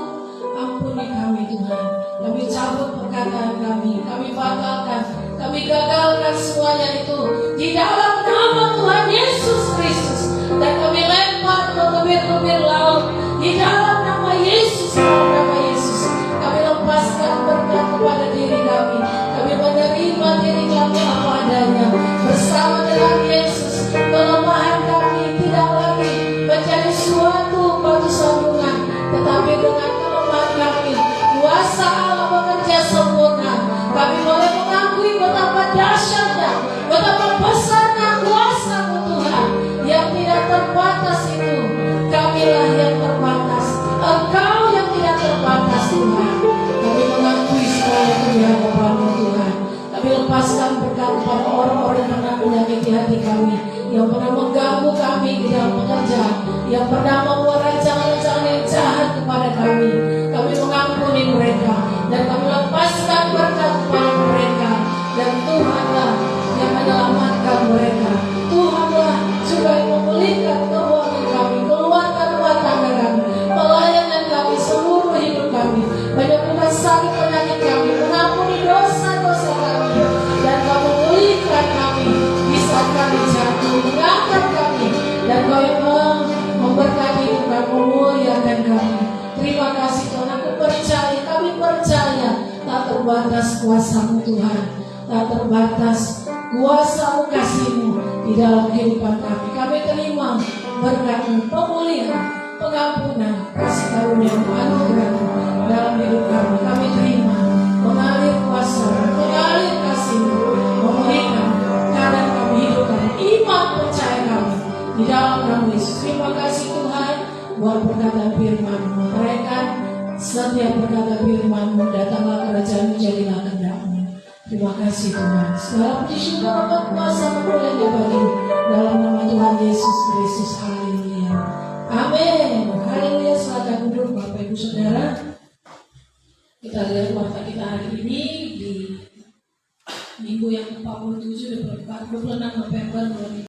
Ampuni kami Tuhan. Kami cabut perkataan kami. kami batalkan, kami gagalkan semuanya itu di dalam nama Tuhan Yesus Kristus. Dan kami lempar ke tebing-tebing laut di dalam nama Yesus, dalam nama Yesus. Kami lepaskan berkat kepada diri kami. Kami menerima diri kami apa adanya bersama dengan Yesus. Kelemahan kami tidak lagi menjadi suatu batu sandungan, tetapi dengan kelemahan kami kuasa Allah bekerja sempurna. Kami boleh mengakui betapa dahsyatnya, betapa besarnya kuasa-Mu Tuhan yang tidak terbatas itu. Kamilah yang terbatas, Engkau yang tidak terbatas Tuhan. Kami mengakui segala kehadiran-Mu Tuhan. Kami lepaskan berkat kepada orang-orang yang pernah menyakiti hati kami, yang pernah mengganggu kami di dalam pekerjaan, yang pernah membuat rancangan-rancangan yang jahat kepada kami. Kami mengampuni mereka dan kami lepaskan berkat kepada mereka. Dan Tuhanlah yang menyelamatkan mereka. Tuhanlah juga yang memulihkan keuangan kami, keluarga rumah tangga kami, pelayanan kami, seluruh hidup kami, menyembuhkan sakit penyakit kami, mengampuni dosa-dosa kami, dan Kau memulihkan kami di saat kami jatuh, mengangkat kami, dan Kau yang memberkati hidup kami, memuliakan kami. Terima kasih Tuhan, aku percaya, kami percaya tak terbatas kuasa-Mu Tuhan, tak terbatas kuasa-Mu, kasih-Mu di dalam kehidupan kami. Kami terima berkat-Mu, pemulihan, pengampunan, kasih karunia-Mu, anugerah-Mu dalam hidup kami. Kami terima mengalir kuasa-Mu, mengalir kasih-Mu, memulihkan keadaan kami, hidup kami, iman percaya kami di dalam nama Yesus. Terima kasih Tuhan buat perkataan firman-Mu. Mereka setiap perkataan firman-Mu, datanglah kerajaan-Mu, jadilah kehendak-Mu. Terima kasih Tuhan. Segala puji syukur dan kuasa boleh dibagi dalam nama Tuhan Yesus Kristus. Haleluya. Amin. Haleluya. Silakan duduk Bapak Ibu Saudara. Kita lihat warta kita hari ini di minggu yang ke-47, 26 November 2020.